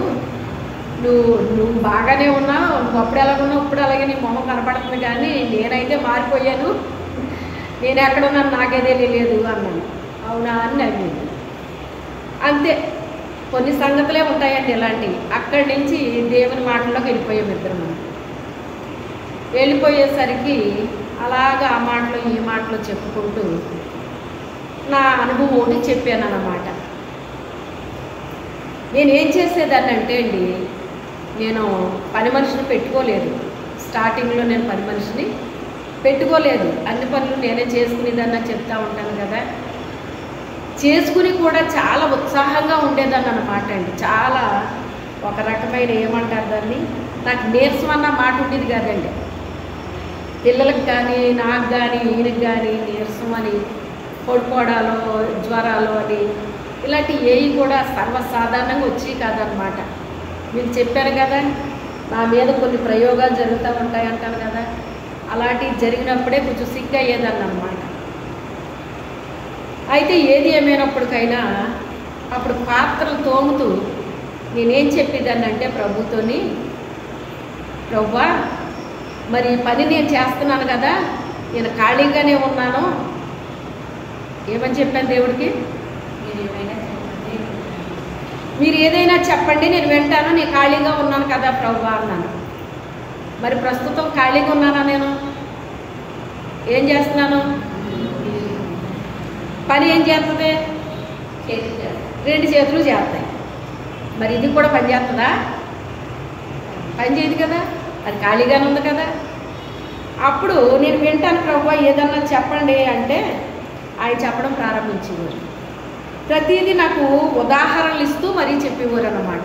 నువ్వు బాగానే ఉన్నావు, నువ్వు అప్పుడు ఎలాగున్నావు ఇప్పుడు అలాగే నీ మొహం కనపడుతుంది, కానీ నేనైతే మారిపోయాను, నేను ఎక్కడున్నాను నాకేదే తెలియదు అన్నాను. అవునా అని నవ్వింది. అంతే, కొన్ని సంగతులే ఉంటాయండి ఇలాంటివి. అక్కడి నుంచి దేవుని మాటల్లోకి వెళ్ళిపోయాం ఇద్దరు. వెళ్ళిపోయేసరికి అలాగా ఆ మాటలు ఈ మాటలు చెప్పుకుంటూ నా అనుభవం ఒకటి చెప్పాను అన్నమాట. నేనేం చేసేదాన్ని అంటే అండి, నేను పని మనిషిని పెట్టుకోలేదు. స్టార్టింగ్లో నేను పని మనిషిని పెట్టుకోలేదు. అన్ని పనులు నేనే చేసుకునేదాన్ని చెప్తా ఉంటాను కదా. చేసుకుని కూడా చాలా ఉత్సాహంగా ఉండేదాన్ని అన్నమాట అండి. చాలా ఒక రకమైన ఏమంటారు దాన్ని, నాకు నీరసం అన్న మాట ఉండేది కాదండి. పిల్లలకు కానీ నాకు కానీ ఈయనకి కానీ నీరసం అని, పడుకోవడాలు, జ్వరాలు అని ఇలాంటి ఏవి కూడా సర్వసాధారణంగా వచ్చేవి కాదనమాట. మీకు చెప్పాను కదా, నా మీద కొన్ని ప్రయోగాలు జరుగుతూ ఉంటాయి అంటాను కదా, అలాంటివి జరిగినప్పుడే కొంచెం సిగ్గు అయ్యేదాన్ని అనమాట. అయితే ఏది ఏమైనప్పటికైనా అప్పుడు పాత్రలు తోముతూ నేనేం చెప్పేదాన్ని అంటే ప్రభుతోని, ప్రభువా మరి ఈ పని నేను చేస్తున్నాను కదా, నేను ఖాళీగానే ఉన్నాను. ఏమని చెప్పాను దేవుడికి, మీరు ఏదైనా చెప్పండి నేను వింటాను, నేను ఖాళీగా ఉన్నాను కదా ప్రభువా అన్నాను. మరి ప్రస్తుతం ఖాళీగా ఉన్నానా? నేను ఏం చేస్తున్నాను? పని ఏం చేస్తుంది? రెండు చేతులు చేస్తాయి. మరి ఇది కూడా పని చేస్తుందా? పని చేయదు కదా, అది ఖాళీగానే ఉంది కదా. అప్పుడు నేను వింటాను ప్రభువా ఏదన్నా చెప్పండి అంటే ఆయన చెప్పడం ప్రారంభించేవారు. ప్రతిదీ నాకు ఉదాహరణలు ఇస్తూ మరీ చెప్పేవారు అన్నమాట.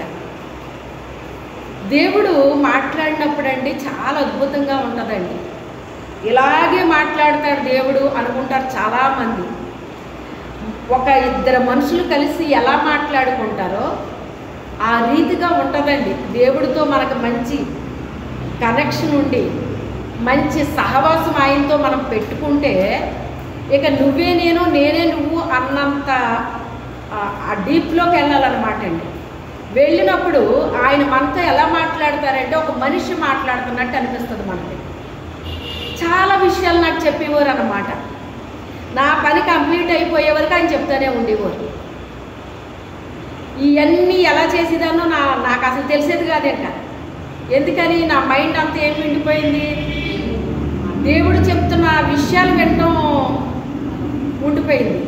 దేవుడు మాట్లాడినప్పుడు అండి చాలా అద్భుతంగా ఉంటుందండి. ఇలాగే మాట్లాడతాడు దేవుడు అనుకుంటారు చాలామంది. ఒక ఇద్దరు మనుషులు కలిసి ఎలా మాట్లాడుకుంటారో ఆ రీతిగా ఉంటుందండి. దేవుడితో మనకు మంచి కనెక్షన్ ఉండి మంచి సహవాసం ఆయనతో మనం పెట్టుకుంటే ఇక నువ్వే నేను నేనే నువ్వు అన్నంత ఆ డీప్లోకి వెళ్ళాలన్నమాట అండి. వెళ్ళినప్పుడు ఆయన మనతో ఎలా మాట్లాడతారంటే ఒక మనిషి మాట్లాడుతున్నట్టు అనిపిస్తుంది మనకి. చాలా విషయాలు నాకు చెప్పేవారు అన్నమాట. నా పని కంప్లీట్ అయిపోయే వరకు ఆయన చెప్తానే ఉండేవారు. ఇవన్నీ ఎలా చేసేదానో నాకు అసలు తెలిసేది కాదంట. ఎందుకని నా మైండ్ అంతా ఏం ఉండిపోయింది, దేవుడు చెప్తున్న విషయాలు వినటం ఉండిపోయింది.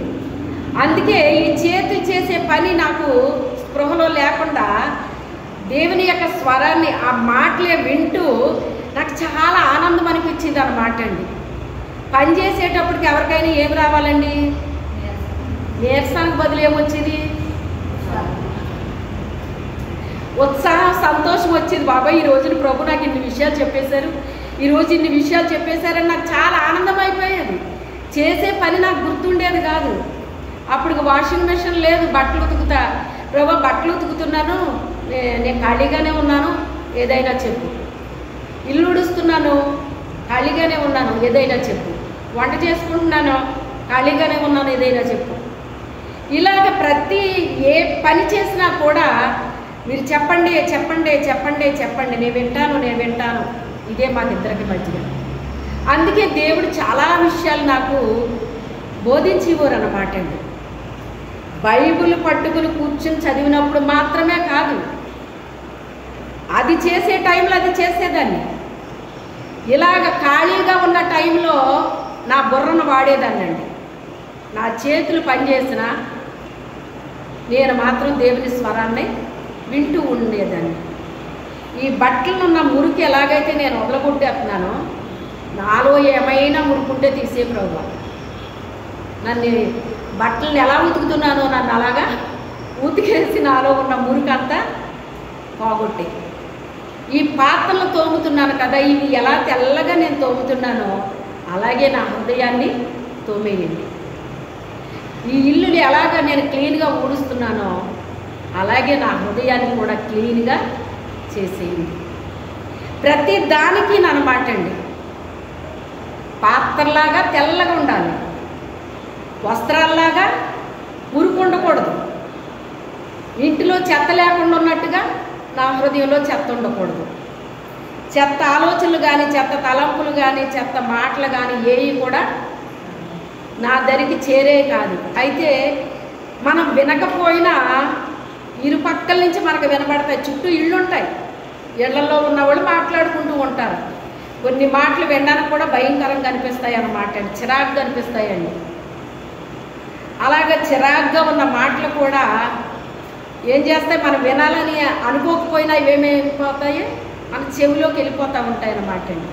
అందుకే ఈ చేతి చేసే పని నాకు స్పృహలో లేకుండా దేవుని యొక్క స్వరాన్ని ఆ మాటలే వింటూ నాకు చాలా ఆనందం అనిపించింది అన్నమాట అండి. పని చేసేటప్పటికి ఎవరికైనా ఏం రావాలండి? నీరసానికి బదులు ఏమొచ్చింది? ఉత్సాహం, సంతోషం వచ్చింది. బాబాయ్ ఈ రోజున ప్రభు నాకు ఇన్ని విషయాలు చెప్పేశారు, ఈరోజు ఇన్ని విషయాలు చెప్పేశారని నాకు చాలా ఆనందం అయిపోయేది. చేసే పని నాకు గుర్తుండేది కాదు. అప్పుడు వాషింగ్ మెషిన్ లేదు, బట్టలు ఉతుకుతా. ప్రభు బట్టలు ఉతుకుతున్నాను, నేను ఖాళీగానే ఉన్నాను, ఏదైనా చెప్పు. ఇల్లు ఉడుస్తున్నాను, ఖాళీగానే ఉన్నాను, ఏదైనా చెప్పు. వంట చేసుకుంటున్నాను, ఖాళీగానే ఉన్నాను, ఏదైనా చెప్పు. ఇలాగ ప్రతి ఏ పని చేసినా కూడా మీరు చెప్పండి చెప్పండి చెప్పండి చెప్పండి, నేను వింటాను. ఇదే మాకిద్దరికి మధ్యగా. అందుకే దేవుడు చాలా విషయాలు నాకు బోధించేవారు అన్నమాట అండి. బైబిల్ పట్టుకుని కూర్చుని చదివినప్పుడు మాత్రమే కాదు, అది చేసే టైంలో అది చేసేదాన్ని. ఇలాగ ఖాళీగా ఉన్న టైంలో నా బుర్రను వాడేదాన్నండి. నా చేతులు పనిచేసిన నేను మాత్రం దేవుని స్వరాన్ని వింటూ ఉండేదాన్ని. ఈ బట్టలు ఉన్న మురికి ఎలాగైతే నేను వదలగొట్టేస్తున్నానో నాలో ఏమైనా మురుకుంటే తీసే ప్రభువా. నన్ను బట్టలను ఎలా ఉతుకుతున్నానో నన్ను అలాగా ఉతికేసి నాలో ఉన్న మురికంతా పోగొట్టే. ఈ పాత్రలు తోముతున్నాను కదా, ఇవి ఎలా తెల్లగా నేను తోముతున్నానో అలాగే నా హృదయాన్ని తోమేయండి. ఈ ఇల్లుని ఎలాగ నేను క్లీన్గా ఊడుస్తున్నానో అలాగే నా హృదయాన్ని కూడా క్లీన్గా చేసేయండి. ప్రతి దానికి నన్ను మాటండి. పాత్రలాగా తెల్లగా ఉండాలి, వస్త్రాల్లాగా మురికి ఉండకూడదు. ఇంటిలో చెత్త లేకుండా ఉన్నట్టుగా నా హృదయంలో చెత్త ఉండకూడదు. చెత్త ఆలోచనలు కానీ, చెత్త తలంపులు కానీ, చెత్త మాటలు కానీ ఏవి కూడా నా దరికి చేరే కాదు. అయితే మనం వినకపోయినా ఇరుపక్కల నుంచి మనకు వినబడతాయి. చుట్టూ ఇళ్ళు ఉంటాయి, ఇళ్లలో ఉన్నవాళ్ళు మాట్లాడుకుంటూ ఉంటారు. కొన్ని మాటలు వినడానికి కూడా భయంకరంగా అనిపిస్తాయి అన్నమాట, చిరాకుగా అనిపిస్తాయండి. అలాగే చిరాకుగా ఉన్న మాటలు కూడా ఏం చేస్తాయి, మనం వినాలని అనుకోకపోయినా ఇవేమైపోతాయి, మన చెవిలోకి వెళ్ళిపోతూ ఉంటాయి అన్నమాట అండి.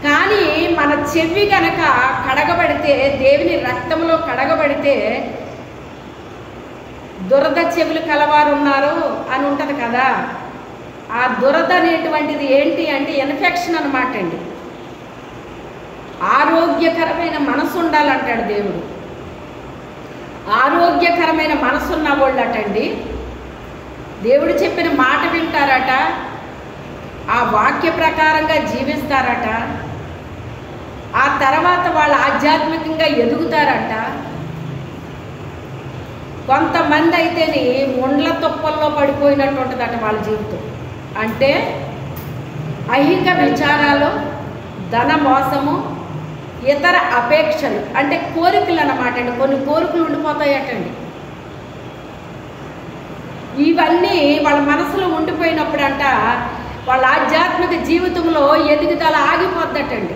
కానీ మన చెవి కనుక కడగబడితే, దేవుని రక్తంలో కడగబడితే, దురద చెవులు కలవారు ఉన్నారు అని ఉంటుంది కదా. ఆ దురద అనేటువంటిది ఏంటి అంటే ఇన్ఫెక్షన్ అన్నమాట అండి. ఆరోగ్యకరమైన మనసు ఉండాలంటాడు దేవుడు. ఆరోగ్యకరమైన మనసున్న వాళ్ళు అటండి దేవుడు చెప్పిన మాట వింటారట, ఆ వాక్య ప్రకారంగా జీవిస్తారట, ఆ తర్వాత వాళ్ళు ఆధ్యాత్మికంగా ఎదుగుతారట. కొంతమంది అయితేని ముండ్ల తుప్పల్లో పడిపోయినట్టు ఉంటుందట వాళ్ళ జీవితం. అంటే ఐహిక విచారాలు, ధన మోసము, ఇతర అపేక్షలు అంటే కోరికలు అన్నమాట అండి. కొన్ని కోరికలు ఉండిపోతాయటండి. ఇవన్నీ వాళ్ళ మనసులో ఉండిపోయినప్పుడు అంట వాళ్ళ ఆధ్యాత్మిక జీవితంలో ఎదుగుదల ఆగిపోద్దటండి.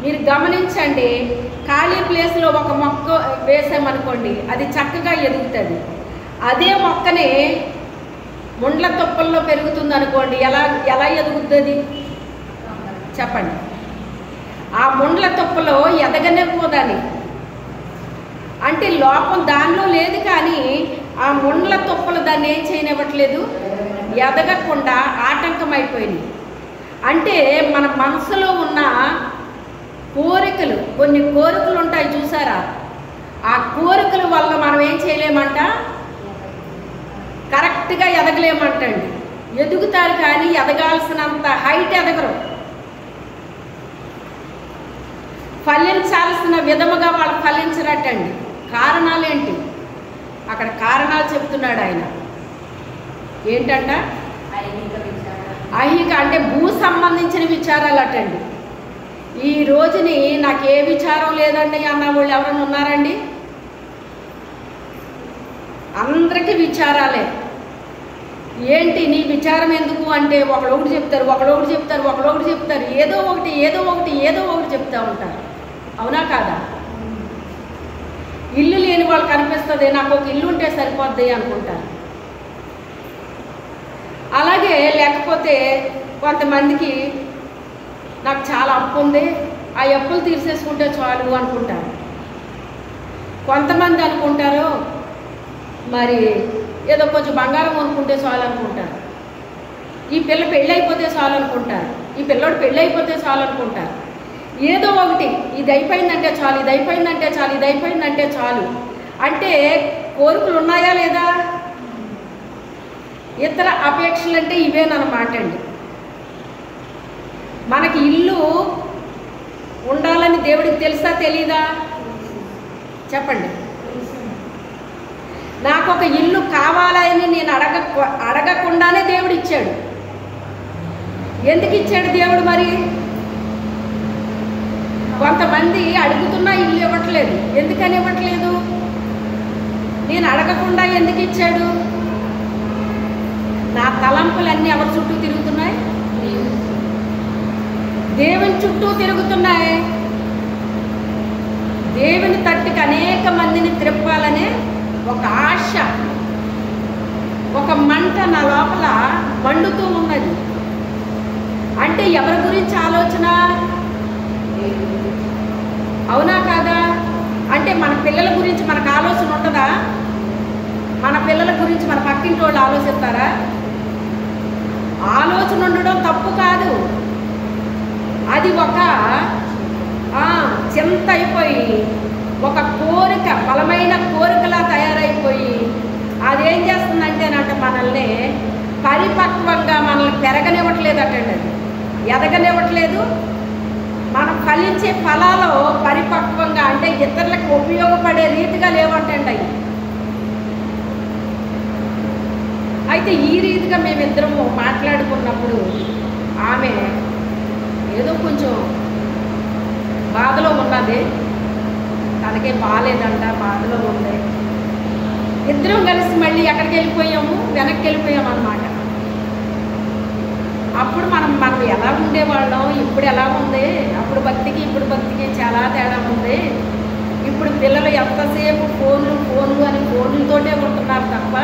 మీరు గమనించండి, ఖాళీ ప్లేస్లో ఒక మొక్క వేసామనుకోండి, అది చక్కగా ఎదుగుతుంది. అదే మొక్కని ముండ్ల తుప్పల్లో పెరుగుతుంది అనుకోండి, ఎలా ఎదుగుతుంది చెప్పండి. ఆ ముండ్ల తుప్పలో ఎదగనివ్వదని అంటే లోపం దానిలో లేదు, కానీ ఆ ముండ్ల తుప్పలు దాన్ని ఏం చేయనివ్వట్లేదు, ఎదగకుండా ఆటంకమైపోయింది. అంటే మన మనసులో ఉన్న కోరికలు, కొన్ని కోరికలు ఉంటాయి చూసారా, ఆ కోరికల వల్ల మనం ఏం చేయలేమంట, కరెక్ట్గా ఎదగలేమంటండి. ఎదుగుతారు కానీ ఎదగాల్సినంత హైట్ ఎదగరు. ఫలించాల్సిన విధముగా వాళ్ళు ఫలించరటండి. కారణాలు ఏంటి, అక్కడ కారణాలు చెప్తున్నాడు ఆయన. ఏంటంట, ఐహిక అంటే భూ సంబంధించిన విచారాలు అటండి. ఈ రోజుని నాకు ఏ విచారం లేదండి అన్న వాళ్ళు ఎవరైనా ఉన్నారండి? అందరికీ విచారాలే. ఏంటి నీ విచారం ఎందుకు అంటే ఒకడొకటి చెప్తారు, ఒకడొకటి చెప్తారు, ఒకడొకటి చెప్తారు, ఏదో ఒకటి చెప్తూ ఉంటారు. అవునా కాదా? ఇల్లు లేని వాళ్ళు కనిపిస్తుంది, నాకు ఒక ఇల్లు ఉంటే సరిపోద్ది అనుకుంటారు. అలాగే లేకపోతే కొంతమందికి నాకు చాలా అప్పు ఉంది, ఆ అప్పులు తీర్చేసుకుంటే చాలు అనుకుంటారు. కొంతమంది అనుకుంటారు మరి ఏదో కొంచెం బంగారం కొనుక్కుంటే చాలు అనుకుంటారు. ఈ పిల్ల పెళ్ళి అయిపోతే చాలు అనుకుంటారు, ఈ పిల్లోడు పెళ్ళి అయిపోతే చాలు అనుకుంటారు. ఏదో ఒకటి ఇది అయిపోయిందంటే చాలు, ఇది అయిపోయిందంటే చాలు, ఇది అయిపోయిందంటే చాలు. అంటే కోరికలు ఉన్నాయా లేదా? ఇతర అపేక్షలు అంటే ఇవేనమాట అండి. మనకి ఇల్లు ఉండాలని దేవుడికి తెలుసా తెలీదా చెప్పండి. నాకు ఒక ఇల్లు కావాలని నేను అడగకుండానే దేవుడు ఇచ్చాడు. ఎందుకు ఇచ్చాడు దేవుడు మరి? కొంతమంది అడుగుతున్నా ఇల్లు ఇవ్వట్లేదు. ఎందుకని ఇవ్వట్లేదు? నేను అడగకుండా ఎందుకు ఇచ్చాడు? నా తలంపులన్నీ ఎవరి చుట్టూ తిరుగుతున్నాయి? దేవుని చుట్టూ తిరుగుతున్నాయి. దేవుని తట్టుకి అనేక మందిని త్రిప్పాలనే ఒక ఆశ, ఒక మంట నా లోపల మండుతూ ఉన్నది. అంటే ఎవరి గురించి ఆలోచన? అవునా కాదా? అంటే మన పిల్లల గురించి మనకు ఆలోచన ఉంటుందా? మన పిల్లల గురించి మన పక్కింటి వాళ్ళు ఆలోచిస్తారా? ఆలోచన ఉండడం తప్పు కాదు, అది ఒక చింత అయిపోయి ఒక కోరిక, బలమైన కోరికలా తయారైపోయి అదేం చేస్తుందంటేనంటే మనల్ని పరిపక్వంగా మనల్ని పెరగనివ్వట్లేదటండి, అది ఎదగనివ్వట్లేదు. మనం ఫలించే ఫలాలు పరిపక్వంగా అంటే ఇతరులకు ఉపయోగపడే రీతిగా లేవంటండి అవి. అయితే ఈ రీతిగా మేమిద్దరము మాట్లాడుకున్నప్పుడు ఆమె ఏదో కొంచెం బాధలో ఉన్నది, తనకే బాగాలేదంట, బాధలో ఉంది. ఇద్దరం కలిసి మళ్ళీ ఎక్కడికి వెళ్ళిపోయాము, వెనక్కి వెళ్ళిపోయాము అన్నమాట. అప్పుడు మనం ఎలా ఉండేవాళ్ళం, ఇప్పుడు ఎలా ఉంది, అప్పుడు భక్తికి ఇప్పుడు భక్తికి చాలా తేడా ఉంది. ఇప్పుడు పిల్లలు ఎంతసేపు ఫోన్లు అని ఫోన్లతోటే ఉంటున్నారు తప్ప,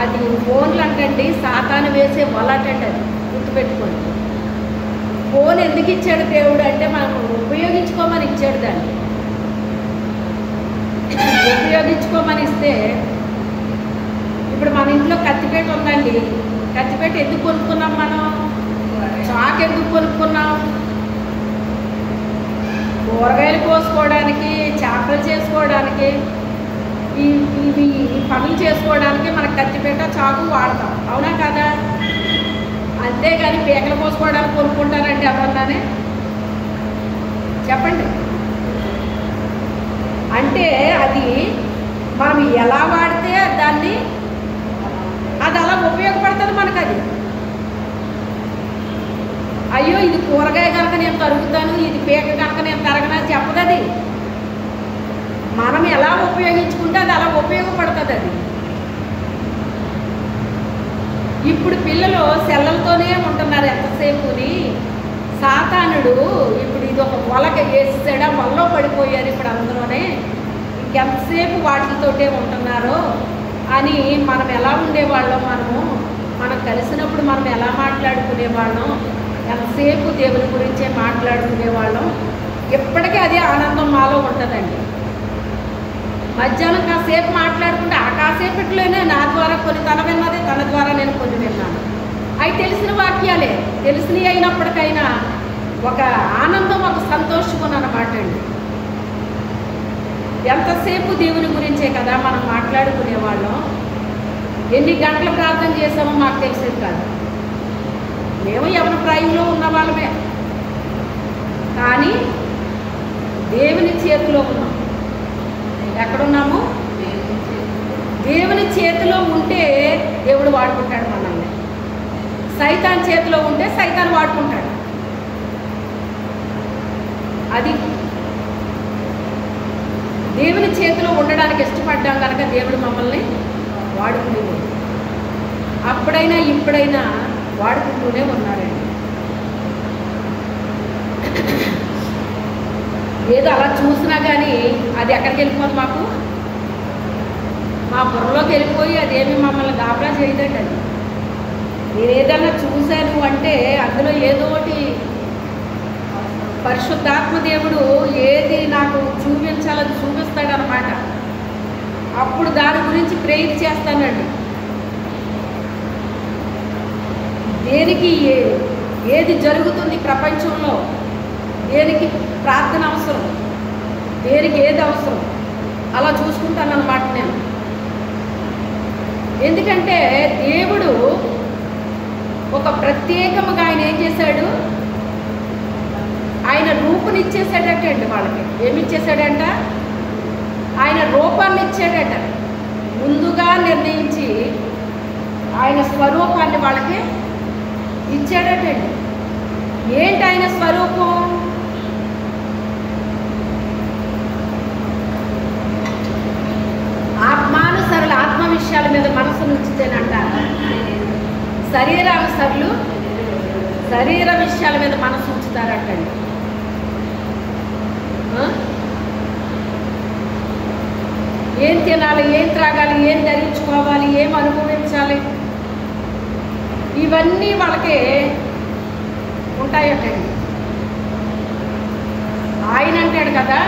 అది ఫోన్లు అంటండి సాతాను వేసే వలటండి, అది గుర్తుపెట్టుకోండి. ఫోన్ ఎందుకు ఇచ్చాడు దేవుడు అంటే మనం ఉపయోగించుకోమని ఇచ్చాడు, దాన్ని ఉపయోగించుకోమని ఇస్తే. ఇప్పుడు మన ఇంట్లో కత్తిపేట ఉందండి, కత్తిపేట ఎందుకు కొనుక్కున్నాం మనం? చాకు ఎందుకు కొనుక్కున్నాం? కూరగాయలు కోసుకోవడానికి, చేపలు చేసుకోవడానికి, ఇవి పనులు చేసుకోవడానికి మనకు కత్తిపేట చాకు వాడతాం, అవునా కదా? అంతేగాని పీకలు కోసుకోవడానికి కొనుక్కుంటారండి ఎవరన్నానే? చెప్పండి. అంటే అది మనం ఎలా వాడితే దాన్ని అది అలా ఉపయోగపడుతుంది మనకు. అది అయ్యో ఇది కూరగాయ కనుక నేను తరుగుతాను, ఇది పీక కనుక నేను తరగనా చెప్పదు. అది మనం ఎలా ఉపయోగించుకుంటే అది అలా ఉపయోగపడుతుంది. అది ఇప్పుడు పిల్లలు సెల్లలతోనే ఉంటున్నారు ఎంతసేపుని. సాతానుడు ఇప్పుడు ఇది ఒక వలకి వేసాడు, ఆ వలలో పడిపోయారు ఇప్పుడు అందులోనే. ఇంకెంతసేపు వాటితోటే ఉంటున్నారో అని మనం ఎలా ఉండేవాళ్ళం, మనం కలిసినప్పుడు మనం ఎలా మాట్లాడుకునేవాళ్ళం, ఎంతసేపు దేవుని గురించే మాట్లాడుకునేవాళ్ళం. ఎప్పటికీ అదే ఆనందం మాలో ఉంటుందండి. మధ్యాహ్నం కాసేపు మాట్లాడుకుంటే ఆ కాసేపట్లోనే నా ద్వారా కొన్ని తన విన్నది, తన ద్వారా నేను కొన్ని విన్నాను. అవి తెలిసిన వాక్యాలే, తెలిసినవి అయినప్పటికైనా ఒక ఆనందం, ఒక సంతోషం అన్నమాట అండి. ఎంతసేపు దేవుని గురించే కదా మనం మాట్లాడుకునేవాళ్ళం. ఎన్ని గంటల ప్రార్థన చేసామో మాకు తెలిసేది కాదు. మేము ఎవరి ప్రాయంలో ఉన్న వాళ్ళమే, కానీ దేవుని చేతిలో ఉన్నాం. ఎక్కడున్నాము? దేవుని చేతిలో ఉంటే దేవుడు వాడుకుంటాడు మనల్ని, సైతాన్ చేతిలో ఉంటే సైతాన్ వాడుకుంటాడు. అది దేవుని చేతిలో ఉండడానికి ఇష్టపడ్డాం కనుక దేవుడు మమ్మల్ని వాడుకునేవాడు. అప్పుడైనా ఇప్పుడైనా వాడుకుంటూనే ఉన్నారండి. ఏదో అలా చూసినా కానీ అది ఎక్కడికి వెళ్ళిపోదు, మా బుర్రలోకి వెళ్ళిపోయి అదేమి మమ్మల్ని గాబరా చేయదండి. అది నేను ఏదన్నా చూశాను అంటే అందులో ఏదో ఒకటి పరిశుద్ధాత్మ దేవుడు ఏది నాకు చూపించాలని చూపిస్తాడనమాట. అప్పుడు దాని గురించి ప్రేయర్ చేస్తానండి. దేనికి ఏది జరుగుతుంది ప్రపంచంలో, దేనికి ప్రార్థన అవసరం, దేనికి ఏది అవసరం, అలా చూసుకుంటానన్నమాట నేను. ఎందుకంటే దేవుడు ఒక ప్రత్యేకముగా ఆయన ఏం చేశాడు, ఆయన రూపునిచ్చేసాడట అండి. వాళ్ళకి ఏమిచ్చేసాడంట? ఆయన రూపాన్ని ఇచ్చాడట. ముందుగా నిర్ణయించి ఆయన స్వరూపాన్ని వాళ్ళకి ఇచ్చాడటండి. ఏంటి ఆయన స్వరూపం? ఆత్మానుసరులు ఆత్మ విషయాల మీద మనసు ఉంచితేనంట, శరీరానుసరులు శరీర విషయాల మీద మనసు ఉంచుతారటండి. ఏం తినాలి, ఏం త్రాగాలి, ఏం ధరించుకోవాలి, ఏం అనుభవించాలి, ఇవన్నీ వాళ్ళకి ఉంటాయటండి. ఆయన అంటాడు కదా,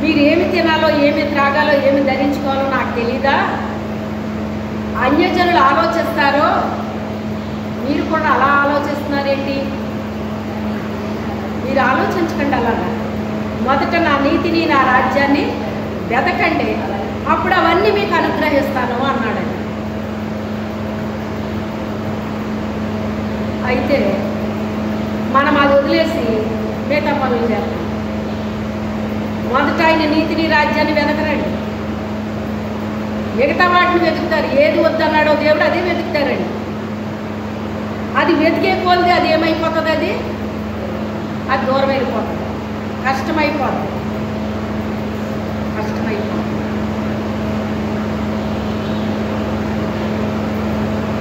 మీరు ఏమి తినాలో ఏమి త్రాగాలో ఏమి ధరించుకోవాలో నాకు తెలీదా? అన్యజనులు ఆలోచిస్తారో మీరు కూడా అలా ఆలోచిస్తున్నారేంటి? మీరు ఆలోచించకండి అలాగా. మొదట నా నీతిని నా రాజ్యాన్ని వెతకండి, అప్పుడు అవన్నీ మీకు అనుగ్రహిస్తాను అన్నాడు. అయితే మనం అది వదిలేసి మిగతా పనులు చేస్తాం. మొదట ఆయన నీతిని రాజ్యాన్ని వెతకరండి, మిగతా వాటిని వెతుకుతారు. ఏది వద్దన్నాడో దేవుడు అదే వెతుకుతారండి. అది వెతికే కొలది అది ఏమైపోతుంది? అది దూరం అయిపోతుంది, కష్టమైపోతుంది.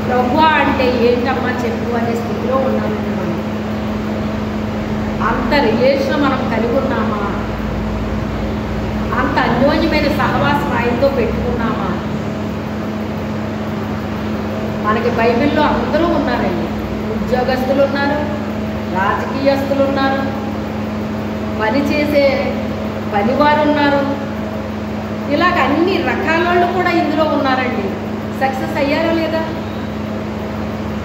ప్రభువా అంటే ఏంటమ్మా చెప్పు అనే స్థితిలో ఉన్నామండి మనం. అంత రిలేషన్ మనం కలిగి ఉన్నామా? అంత అన్యోన్యమైన సహవాసం ఆయనతో పెట్టుకున్నామా? మనకి బైబిల్లో అందరూ ఉన్నారండి. ఉద్యోగస్తులు ఉన్నారు, రాజకీయస్తులు ఉన్నారు, పనిచేసే పనివారు ఉన్నారు, ఇలాగ అన్ని రకాల వాళ్ళు కూడా ఇందులో ఉన్నారండి. సక్సెస్ అయ్యారో లేదా?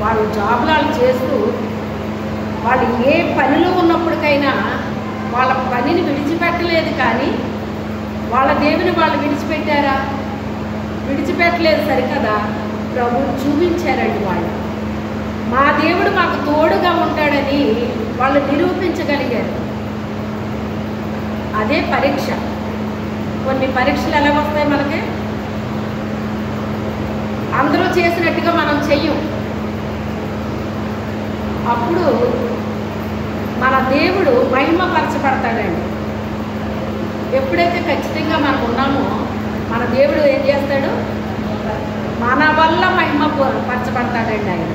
వాళ్ళు జాబ్లు వాళ్ళు చేస్తూ వాళ్ళు ఏ పనిలో ఉన్నప్పటికైనా వాళ్ళ పనిని విడిచిపెట్టలేదు. కానీ వాళ్ళ దేవుని వాళ్ళు విడిచిపెట్టారా? విడిచిపెట్టలేదు. సరికదా, ప్రభు చూపించారండి. వాళ్ళు మా దేవుడు మాకు తోడుగా ఉంటాడని వాళ్ళు నిరూపించగలిగారు. అదే పరీక్ష. కొన్ని పరీక్షలు ఎలా వస్తాయి మనకి? అందరూ చేసినట్టుగా మనం చెయ్యం. అప్పుడు మన దేవుడు మహిమపరచబడతాడండి. ఎప్పుడైతే ఖచ్చితంగా మనం ఉన్నామో మన దేవుడు ఏం చేస్తాడు? మన వల్ల మహిమపరచబడతాడండి ఆయన.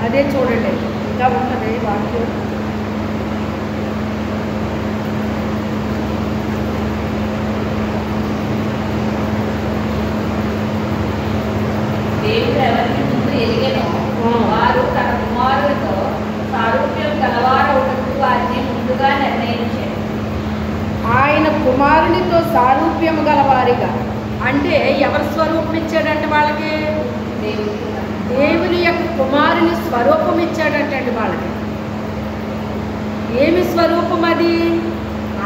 అదే చూడండి, ఇంకా ఉంటుంది వాక్యం. దేవుడు ఎవరికి ముందు ఎరిగెనో వారు తన కుమారుడితో సారూప్యం గలవారవుటకు వారిని ముందుగా నిర్ణయించారు. ఆయన కుమారునితో సారూప్యం గలవారిగా అంటే ఎవరి స్వరూపం ఇచ్చాడంటే వాళ్ళకి? దేవుని యొక్క కుమారుని స్వరూపం ఇచ్చాడంటండి వాళ్ళకి. ఏమి స్వరూపం అది?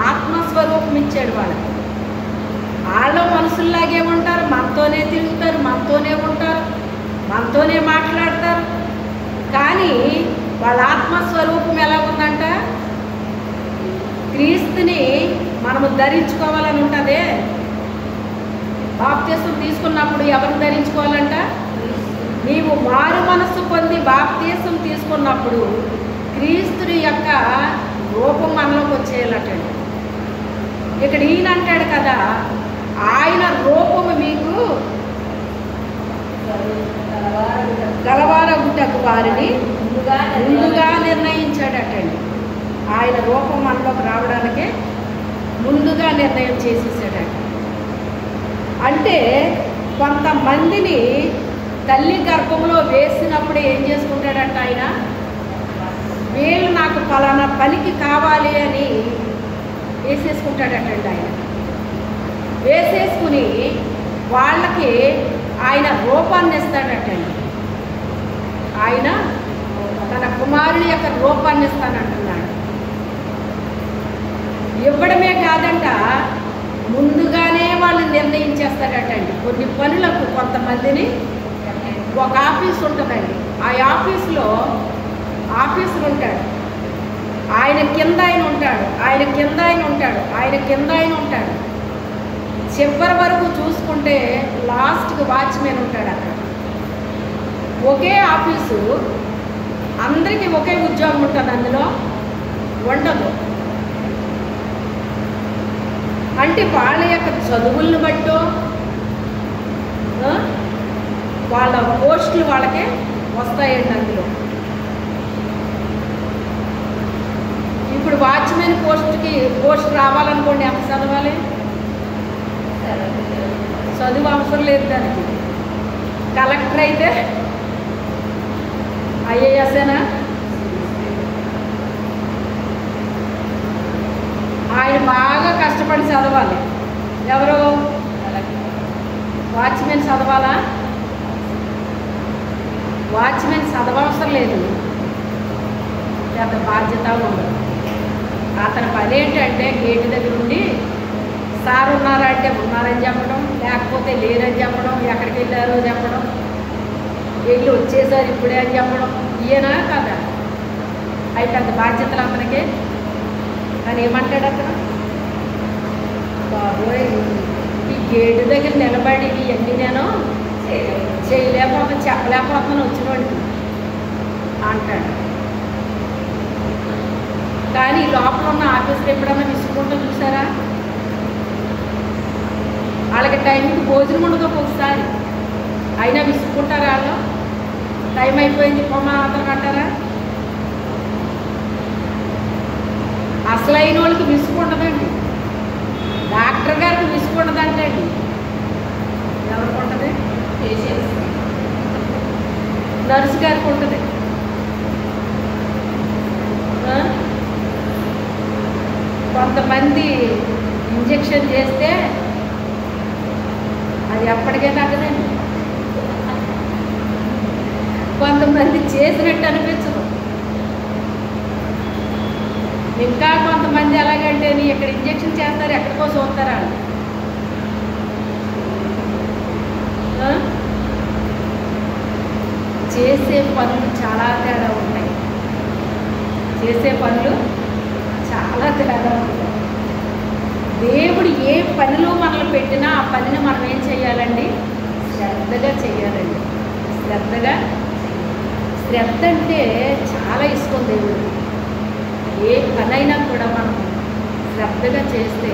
ఆత్మస్వరూపం ఇచ్చాడు వాళ్ళకి. వాళ్ళు మనుషుల్లాగే ఉంటారు, మనతోనే తిరుగుతారు, మనతోనే ఉంటారు, మనతోనే మాట్లాడతారు. కానీ వాళ్ళ ఆత్మస్వరూపం ఎలా ఉందంట? క్రీస్తుని మనము ధరించుకోవాలని ఉంటుంది. బాప్తీసం తీసుకున్నప్పుడు ఎవరిని ధరించుకోవాలంట? నీవు మారు మనస్సు పొంది బాప్తీసం తీసుకున్నప్పుడు క్రీస్తుని యొక్క రూపం మనలోకి వచ్చేయాలటండి. ఇక్కడ ఈయన అంటాడు కదా, ఆయన రూపము మీకు గలవారగుటకు వారిని ముందుగా నిర్ణయించాడటండి. ఆయన రూపం మనలోకి రావడానికే ముందుగా నిర్ణయం చేసేసాడట. అంటే కొంతమందిని తల్లి గర్భంలో వేసినప్పుడు ఏం చేసుకుంటాడంట ఆయన? వీళ్ళు నాకు పలానా పనికి కావాలి అని వేసేసుకుంటాడటండి ఆయన. వేసేసుకుని వాళ్ళకి ఆయన రూపాన్ని ఇస్తాడటండి. ఆయన తన కుమారుని యొక్క రూపాన్ని ఇస్తానంటున్నాడు. ఇవ్వడమే కాదంట, ముందుగానే వాళ్ళు నిర్ణయించేస్తాడటండి. కొన్ని పనులకు కొంతమందిని ఒక ఆఫీస్ ఉంటుందండి. ఆ ఆఫీసులో ఆఫీసులు ఉంటాడు, ఆయన కింద ఆయన ఉంటాడు, ఆయన కింద ఆయన ఉంటాడు, ఆయన కింద ఆయన ఉంటాడు. చివరి వరకు చూసుకుంటే లాస్ట్కి వాచ్మెన్ ఉంటాడు అక్కడ. ఒకే ఆఫీసు, అందరికీ ఒకే ఉద్యోగం ఉంటుంది, అందులో ఉండదు. అంటే వాళ్ళ యొక్క చదువులను బట్టో వాళ్ళ పోస్టులు వాళ్ళకే వస్తాయండి. అందులో ఇప్పుడు వాచ్మెన్ పోస్ట్ రావాలనుకోండి, ఎంత చదవాలి? చదువు అవసరం లేదు దానికి. కలెక్టర్ అయితే ఐఏఎస్ఏనా? చదవాలి. ఎవరు? వాచ్మెన్ చదవాలా? వాచ్మెన్ చదవవసరం లేదు, పెద్ద బాధ్యత ఉండదు. అతని పని ఏంటంటే గేటు దగ్గర ఉండి సార్ ఉన్నారా అంటే ఉన్నారని చెప్పడం, లేకపోతే లేరని చెప్పడం, ఎక్కడికి వెళ్ళారో చెప్పడం, వెళ్ళి వచ్చేసారు ఇప్పుడే అని చెప్పడం. ఈయనా కదా అవి పెద్ద బాధ్యతలు అతనికి. కానీ ఏమంటాడు అతను? బాబోయ్, ఈ గేటు దగ్గర నిలబడి ఇవన్నీ నేను చేయలేకపోతున్నాను, చెప్పలేకపోతున్నాను వచ్చినోడికి అంటాడు. కానీ లోపల ఉన్న ఆఫీసులు ఎప్పుడన్నా విసుకుంటూ చూసారా? వాళ్ళకి టైంకి భోజనం ఉండదు ఒక్కొక్కసారి, అయినా విసుక్కుంటారా? వాళ్ళు టైం అయిపోయింది పొమ్మ అతను అంటారా? అసలైన వాళ్ళకి విసుకుంటుందండి. డాక్టర్ గారికి విసుకుంటుందంటే అండి ఎవరికి ఉంటుంది? నర్సు గారికి ఉంటుంది. కొంతమంది ఇంజెక్షన్ చేస్తే అది ఎప్పటికే తగ్గదండి, కొంతమంది చేసినట్టు అనిపించదు. ఇంకా కొంతమంది ఎలాగంటే ఇక్కడ ఇంజెక్షన్ చేస్తారు, ఎక్కడికో చూస్తారా? చేసే పనులు చాలా తేడా ఉంటాయి. చేసే పనులు చాలా తేడా ఉంటాయి. దేవుడు ఏ పనిలో మనల్ని పెట్టినా ఆ పనిని మనం ఏం చేయాలండి? శ్రద్ధగా చేయాలండి. శ్రద్ధ అంటే చాలా ఇష్టం దేవుడు. ఏ పనైనా కూడా మనం శ్రద్ధగా చేస్తే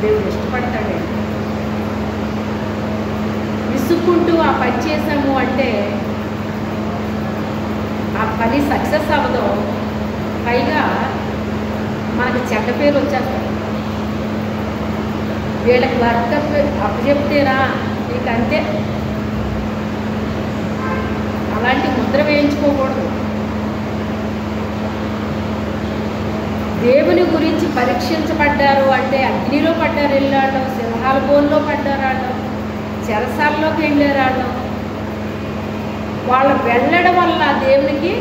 దేవుడు ఇష్టపడతాడండి. విసుక్కుంటూ ఆ పని చేసాము అంటే ఆ పని సక్సెస్ అవ్వదు, పైగా మనకు చెడ్డ పేరు వచ్చేస్తుంది. వీళ్ళకి వర్క్ అప్పచెప్తేరా నీకు అంతే, అలాంటి ముద్ర వేయించుకోకూడదు. దేవుని గురించి పరీక్షించబడ్డారు అంటే అగ్నిలో పడ్డారు వెళ్ళాడు, సింహాల బోన్లో పడ్డారాడు, చెరసాల్లోకి వెళ్ళారాడు. వాళ్ళు వెళ్ళడం వల్ల దేవునికి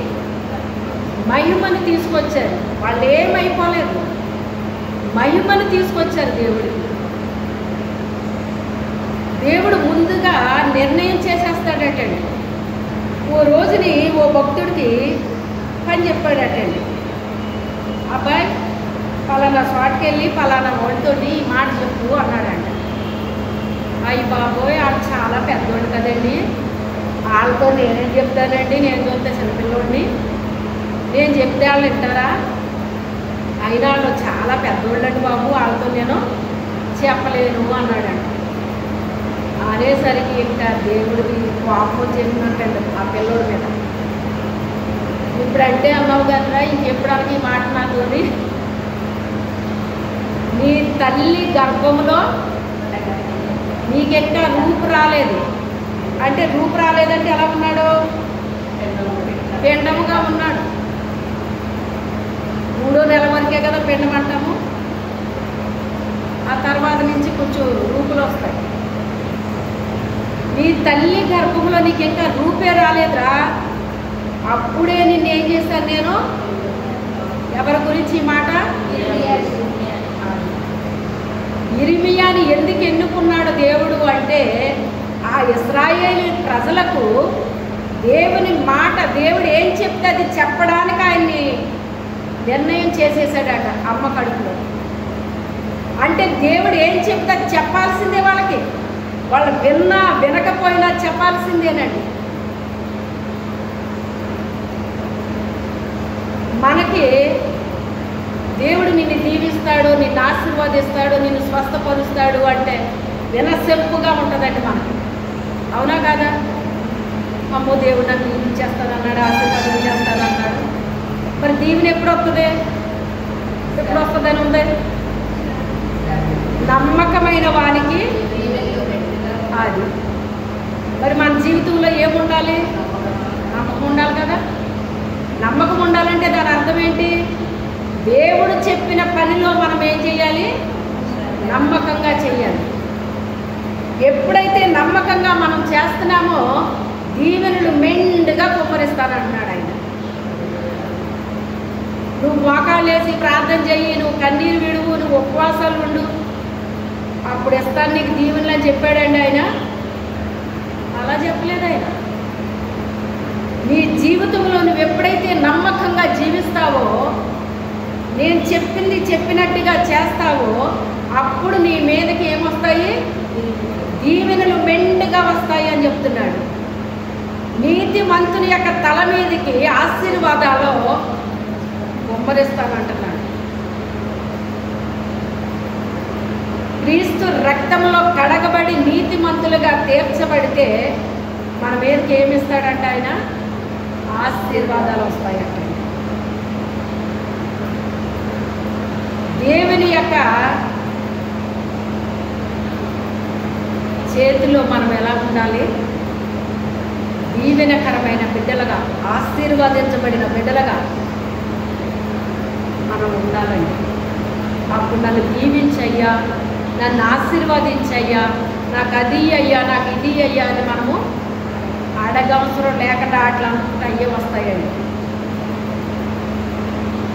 మహిమని తీసుకొచ్చారు. వాళ్ళు ఏమైపోలేదు, మహిమని తీసుకొచ్చారు దేవుడికి. దేవుడు ముందుగా నిర్ణయం చేసేస్తాడటండి. ఓ రోజుని ఓ భక్తుడికి పని చెప్పాడటండి. అబ్బాయి పలానా చోటుకి వెళ్ళి పలానా వాడితో ఈ మాట చెప్పు అన్నాడంట. అయ్యి బాబోయ్, ఆడు చాలా పెద్దోడు కదండి, వాళ్ళతో నేనేం చెప్తానండి, నేను చూస్తే చిన్నపిల్లోడిని, నేను చెప్తే వాళ్ళు వింటారా? అయినా వాళ్ళు చాలా పెద్దోళ్ళండి బాబు, వాళ్ళతో నేను చెప్పలేను అన్నాడంట. అనేసరికి ఇంకా దేవుడికి కోపం వచ్చేసినట్టండి ఆ పిల్లోడి మీద. ఇప్పుడంటే అన్నావు కదరా, ఇంకెప్పుడానికి ఈ మాట నాతోని, నీ తల్లి గర్భంలో నీకెక్క రూపు రాలేదు అంటే, రూపు రాలేదంటే ఎలా ఉన్నాడు? పిండముగా ఉన్నాడు. 3వ నెల వరకే కదా పిండం అంటాము, ఆ తర్వాత నుంచి కొంచెం రూపులు వస్తాయి. నీ తల్లి గర్భంలో నీకు ఇంకా రూపే రాలేదురా, అప్పుడే నిన్ను ఏం చేశాను నేను? ఎవరి గురించి ఈ మాట? ఇర్మియాని ఎందుకు ఎన్నుకున్నాడు దేవుడు అంటే, ఆ ఇశ్రాయేలు ప్రజలకు దేవుని మాట, దేవుడు ఏం చెప్తే అది చెప్పడానికి ఆయన్ని నిర్ణయం చేసేసాడట అమ్మ కడుపులో. అంటే దేవుడు ఏం చెప్తే అది చెప్పాల్సిందే వాళ్ళకి, వాళ్ళు విన్నా వినకపోయినా చెప్పాల్సిందేనండి. మనకి దేవుడు నిన్ను దీవిస్తాడు, నిన్ను ఆశీర్వాదిస్తాడు, నిన్ను స్వస్థపరుస్తాడు అంటే వినసెంపుగా ఉంటుందండి మనకి. అవునా కాదా? అమ్మో దేవుడు నన్ను దీవించేస్తానన్నాడు, ఆశీర్వాదం చేస్తానన్నాడు. మరి దీవెన ఎప్పుడు వస్తుంది? ఎప్పుడు వస్తుందని ఉంది? నమ్మకమైన వానికి అది. మరి మన జీవితంలో ఏముండాలి? నమ్మకం ఉండాలి కదా. నమ్మకం ఉండాలంటే దాని అర్థం ఏంటి? దేవుడు చెప్పిన పనిలో మనం ఏం చేయాలి? నమ్మకంగా చెయ్యాలి. ఎప్పుడైతే నమ్మకంగా మనం చేస్తున్నామో దీవెనలు మెండుగా కుమ్మరిస్తానంటున్నాడు ఆయన. నువ్వు మోకాళ్ళు వేసి ప్రార్థన చెయ్యి, నువ్వు కన్నీరు విడువు, నువ్వు ఉపవాసాలు ఉండు, అప్పుడు ఇస్తాను నీకు దీవెనలు అని చెప్పాడండి ఆయన. అలా చెప్పలేదు ఆయన. నీ జీవితంలో నువ్వు ఎప్పుడైతే నమ్మకంగా జీవిస్తావో, నేను చెప్పింది చెప్పినట్టుగా చేస్తావో, అప్పుడు నీ మీదకి ఏమొస్తాయి? దీవెనలు మెండుగా వస్తాయి అని చెప్తున్నాడు. నీతిమంతుని యొక్క తల మీదకి ఆశీర్వాదాలు కుమ్మరిస్తానంటున్నాడు. క్రీస్తు రక్తంలో కడగబడి నీతిమంతులుగా తీర్చబడితే మన మీదకి ఏమిస్తాడంట ఆయన? ఆశీర్వాదాలు వస్తాయంట. దేవుని యొక్క చేతిలో మనం ఎలా ఉండాలి? దీవెనకరమైన బిడ్డలుగా, ఆశీర్వాదించబడిన బిడ్డలుగా మనం ఉండాలండి. అప్పుడు నన్ను దీవించయ్యా, నన్ను ఆశీర్వదించయ్యా, నాకు అది అయ్యా, నాకు ఇది అయ్యా అని మనము అడగవసరం లేకుండా అట్లా అనుకుంటే అయ్యే వస్తాయండి.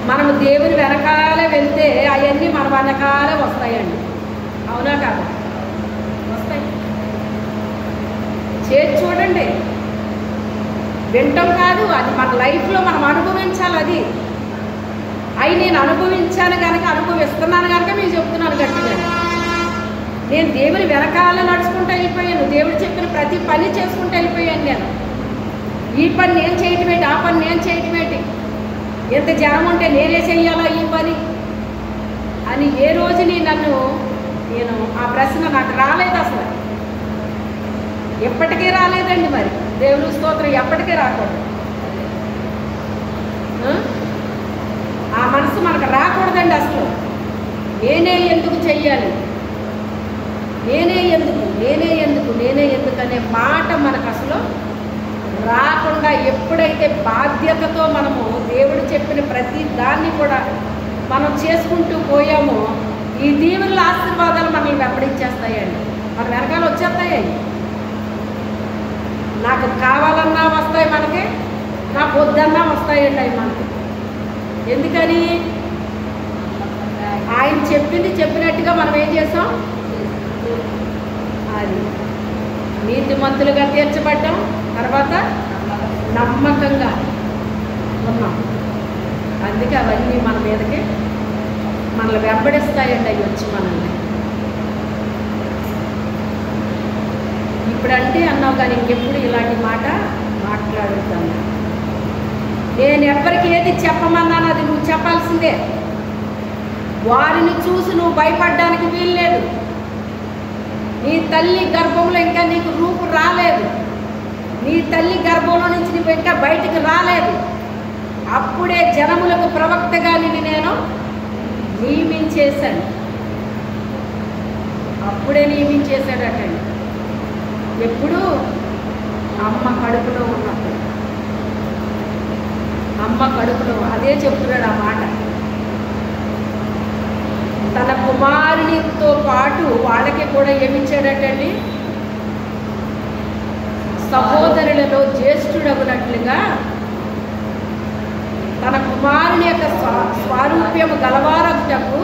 మనము దేవుని వెనకాలే వెళ్తే అవన్నీ మన వెనకాలే వస్తాయండి. అవునా కాదు? వస్తాయి. చేసి చూడండి. వింటాం కాదు, అది మన లైఫ్లో మనం అనుభవించాలి. అది అవి నేను అనుభవించాను కనుక, అనుభవిస్తున్నాను కనుక మీకు చెప్తున్నాను గట్టిగా. నేను దేవుని వెనకాల నడుచుకుంటూ వెళ్ళిపోయాను. దేవుడు చెప్పిన ప్రతి పని చేసుకుంటూ వెళ్ళిపోయాను. నేను ఈ పని నేను చేయటమేంటి, ఆ పని నేను చేయటమేంటి, ఎంత జనం ఉంటే నేనే చెయ్యాలా ఈ పని అని ఏ రోజుని నేను ఆ ప్రశ్న నాకు రాలేదు అసలు. ఎప్పటికీ రాలేదండి. మరి దేవుని స్తోత్రం ఎప్పటికీ రాకూడదు. ఆ మనసు మనకు రాకూడదండి అసలు. నేనే ఎందుకు చెయ్యాలి, నేనే ఎందుకు అనే మాట మనకు అసలు రాకుండా ఎప్పుడైతే బాధ్యతతో మనము దేవుడు చెప్పిన ప్రతి దాన్ని కూడా మనం చేసుకుంటూ పోయామో, ఈ దీవెనల ఆశీర్వాదాలు మనల్ని వెంబడించేస్తాయండి. మన వెనకాల వచ్చేస్తాయండి. నాకు కావాలన్నా వస్తాయి మనకి, నాకు వద్దన్నా వస్తాయండి అవి మనకి. ఎందుకని? ఆయన చెప్పింది చెప్పినట్టుగా మనం ఏం చేసాం? అది నీతిమంతులుగా తీర్చబడ్డాం. తర్వాత నమ్మకంగా ఉన్నాం. అందుకే అవన్నీ మన మీదకి మనల్ని వెంబడిస్తాయండి. అవి వచ్చి మనల్ని ఇప్పుడంటే అన్నావు కానీ ఇంకెప్పుడు ఇలాంటి మాట మాట్లాడుతాను. నేను ఎవరికి ఏది చెప్పమన్నాను అది నువ్వు చెప్పాల్సిందే. వారిని చూసి నువ్వు భయపడడానికి వీల్లేదు. నీ తల్లి గర్భంలో ఇంకా నీకు రూపు రాలేదు. నీ తల్లి గర్భంలో నుంచి నువ్వు ఇంకా బయటికి రాలేదు. అప్పుడే జనములకు ప్రవక్తగా నేను నియమించేశాను. అప్పుడే నియమించేశాడటండి. ఎప్పుడు? అమ్మ కడుపులో ఉన్నప్పుడు. అమ్మ కడుపులో అదే చెప్తున్నాడు ఆ మాట. తన కుమారునితో పాటు వాళ్ళకి కూడా ఏమిచ్చాడటండి? సహోదరులలో జ్యేష్ఠుడగునట్లుగా తన కుమారుని యొక్క స్వారూప్యము గలవారగుటకు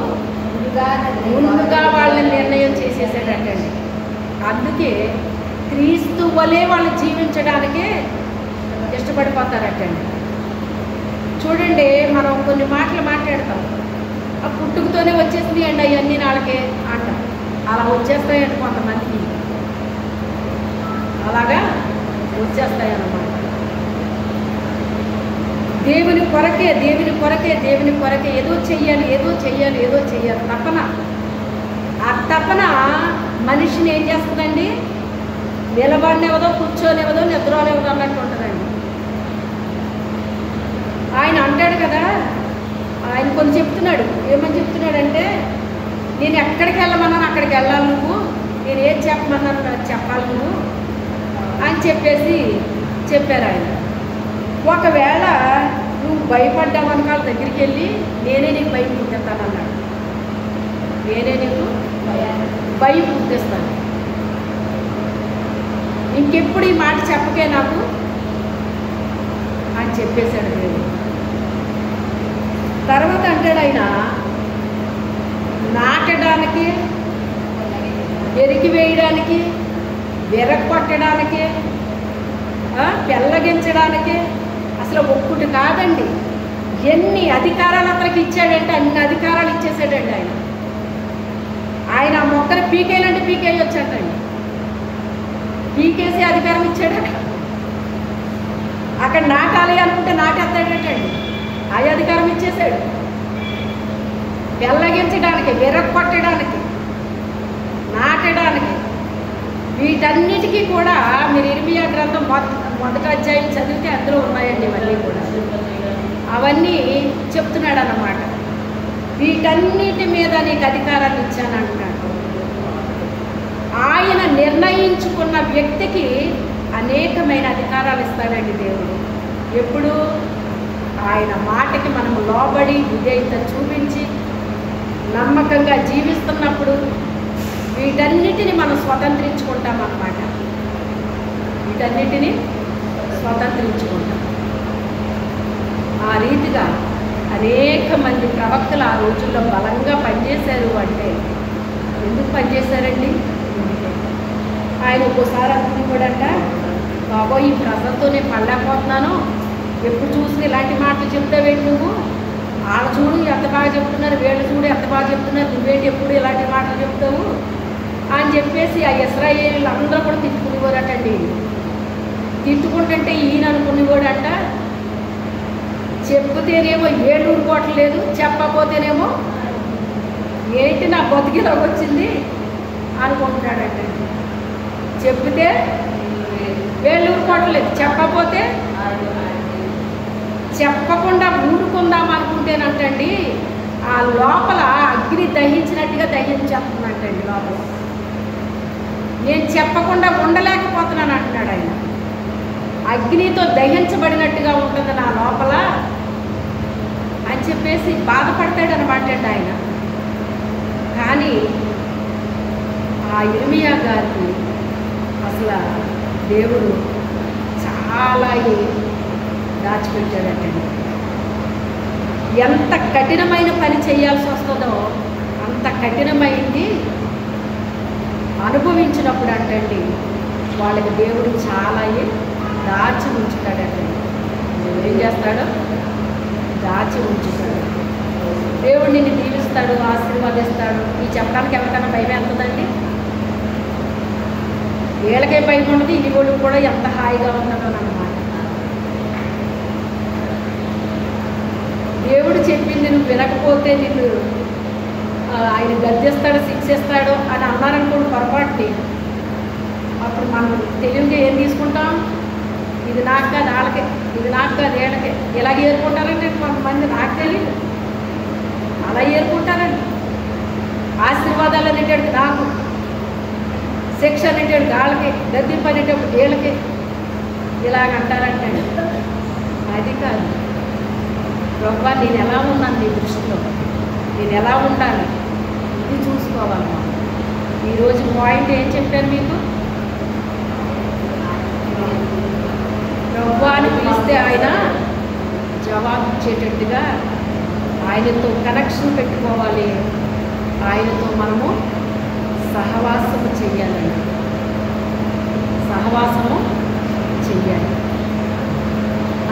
ముందుగా వాళ్ళని నిర్ణయం చేసేసాడటండి. అందుకే క్రీస్తు వలె వాళ్ళు జీవించడానికే ఇష్టపడిపోతారటండి. చూడండి, మనం కొన్ని మాటలు మాట్లాడతాం, ఆ పుట్టుకతోనే వచ్చేసింది అండి అవన్నీ వాళ్ళకే అంటాం. అలా వచ్చేస్తాయండి కొంతమందికి, అలాగా వచ్చేస్తాయన్నమాట. దేవుని కొరకే ఏదో చెయ్యాలి తపన. ఆ తపన మనిషిని ఏం చేస్తుందండి? నిలబడినవదో, కూర్చోనివదో, నిద్రలేవదో అన్నట్టు ఉంటుందండి. ఆయన అంటాడు కదా, ఆయన కొన్ని చెప్తున్నాడు. ఏమని చెప్తున్నాడంటే, నేను ఎక్కడికి వెళ్ళమన్నాను అక్కడికి వెళ్ళాలి నువ్వు, నేను ఏది చెప్పమన్నాను అది చెప్పాలి నువ్వు అని చెప్పారు ఆయన. ఒకవేళ నువ్వు భయపడ్డావని వాళ్ళ దగ్గరికి వెళ్ళి నేనే నీకు భయం పుట్టిస్తానన్నాడు. నేనే నీకు భయం పుట్టిస్తాను. ఇంకెప్పుడు ఈ మాట చెప్పకే నాకు అని చెప్పేశాడు దేవుడు. తర్వాత అంటాడు ఆయన, నాటడానికి, ఎరికి వేయడానికి, విరగొట్టడానికి, పెళ్ళగించడానికి అసలు ఒక్కటి కాదండి, ఎన్ని అధికారాలు అతనికి ఇచ్చాడంటే అన్ని అధికారాలు ఇచ్చేసాడండి ఆయన. ఆయన ఆ మొక్కను పీకేయాలంటే పీకేయొచ్చండి, పీకేసి అధికారం ఇచ్చాడు. అక్కడ నాటాలి అనుకుంటే నాటేస్తాడటండి, ఆ అధికారం ఇచ్చేసాడు. పెళ్ళగించడానికి, విరగొట్టడానికి, నాటడానికి, వీటన్నిటికీ కూడా మీరు ఇర్మియా గ్రంథం మొదటి అధ్యాయం చదివితే అందులో ఉన్నాయండి ఇవన్నీ కూడా. అవన్నీ చెప్తున్నాడు అన్నమాట. వీటన్నిటి మీద నీకు అధికారాన్ని ఇచ్చాను అంటున్నాడు. ఆయన నిర్ణయించుకున్న వ్యక్తికి అనేకమైన అధికారాలు ఇస్తాడండి దేవుడు. ఎప్పుడు ఆయన మాటకి మనము లోబడి విధేయత చూపించి నమ్మకంగా జీవిస్తున్నప్పుడు వీటన్నిటిని మనం స్వతంత్రించుకుంటాం అన్నమాట. వీటన్నిటిని స్వతంత్రించుకుంటాం. ఆ రీతిగా అనేక మంది ప్రవక్తలు ఆ రోజుల్లో బలంగా పనిచేశారు. అంటే ఎందుకు పనిచేశారండి? ఆయన ఒక్కోసారి అనుకుని కూడా బాబో ఈ ప్రజలతో నేను పడలేకపోతున్నాను, ఎప్పుడు చూసిన ఇలాంటి మాటలు చెప్తావేంటి నువ్వు, వాళ్ళు చూడు ఎంత బాగా చెప్తున్నారు, వీళ్ళు చూడు ఎంత బాగా చెప్తున్నారు, నువ్వేంటి ఎప్పుడు ఇలాంటి మాటలు చెప్తావు అని చెప్పేసి ఆ ఇశ్రాయేలీలు అందరూ కూడా తిట్టుకునేవారటండి. తిట్టుకుంటుంటే ఈయన అనుకునేవాడంట, చెప్తేనేమో ఏళ్ళు ఊరుకోవట్లేదు, చెప్పకపోతేనేమో ఏంటి నా బతికిలోకి వచ్చింది అనుకుంటున్నాడంట. చెప్తే వేళ్ళు ఊరుకోవట్లేదు, చెప్పకపోతే చెప్పకుండా ఊరుకుందాం అనుకుంటేనంటండి ఆ లోపల అగ్ని దహించినట్టుగా దహించేస్తుందంటండి లోపల. నేను చెప్పకుండా ఉండలేకపోతున్నాను అంటున్నాడు ఆయన. అగ్నితో దహించబడినట్టుగా ఉంటుంది నా లోపల అని చెప్పేసి బాధపడతాడు అనమాట అండి ఆయన. కానీ ఆ ఇర్మియా గారికి అసలు దేవుడు చాలా దాచిపెట్టాడంటండి. ఎంత కఠినమైన పని చేయాల్సి వస్తుందో అంత కఠినమైంది అనుభవించినప్పుడు అంటండి వాళ్ళకి దేవుడు చాలా దాచి ఉంచుతాడంటండి. దేవుడు ఏం చేస్తాడో దాచి ఉంచుతాడు. దేవుడు నిన్ను దీవిస్తాడు, ఆశీర్వాదిస్తాడు. ఈ చెప్పడానికి ఎవరికైనా భయం ఎంతుందండి? వీళ్ళకే భయం ఉండదు, ఇన్ని వాళ్ళకి కూడా ఎంత హాయిగా ఉండదు అన్నమాట. దేవుడు చెప్పింది నువ్వు వినకపోతే నిన్ను ఆయన గద్దిస్తాడు, శిక్షిస్తాడు అని అన్నారనుకోండి పొరపాటుని, అప్పుడు మనం తెలివిగా ఏం తీసుకుంటాం? ఇది నాకు కాదు వాళ్ళకే, ఇది నాకు కాదు వీళ్ళకే. ఇలాగ ఏరుకుంటారంటే కొంతమంది నాకు తెలియదు అలా ఏరుకుంటారండి. ఆశీర్వాదాలు అనేటప్పుడు నాకు, శిక్ష అనేటప్పుడు వాళ్ళకి, గద్దింపు అనేటప్పుడు వీళ్ళకి ఇలాగ అంటారంటే అది కాదు. ప్రభువా నేను ఎలా ఉన్నాను నీ దృష్టిలో, నేను ఎలా ఉండాలి ఇది చూసుకోవాలి. ఈరోజు పాయింట్ ఏం చెప్పాను మీకు? ప్రభువా అని పిలిస్తే ఆయన జవాబు ఇచ్చేటట్టుగా ఆయనతో కనెక్షన్ పెట్టుకోవాలి, ఆయనతో మనము సహవాసము చెయ్యాలండి, సహవాసము చెయ్యాలి.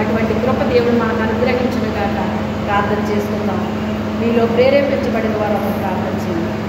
అటువంటి కృప దేవుడు మనకు అనుగ్రహించిన కాక ప్రార్థన చేసుకుందాం. మీలో ప్రేరేపించబడిన వారు ప్రార్థన చేయండి.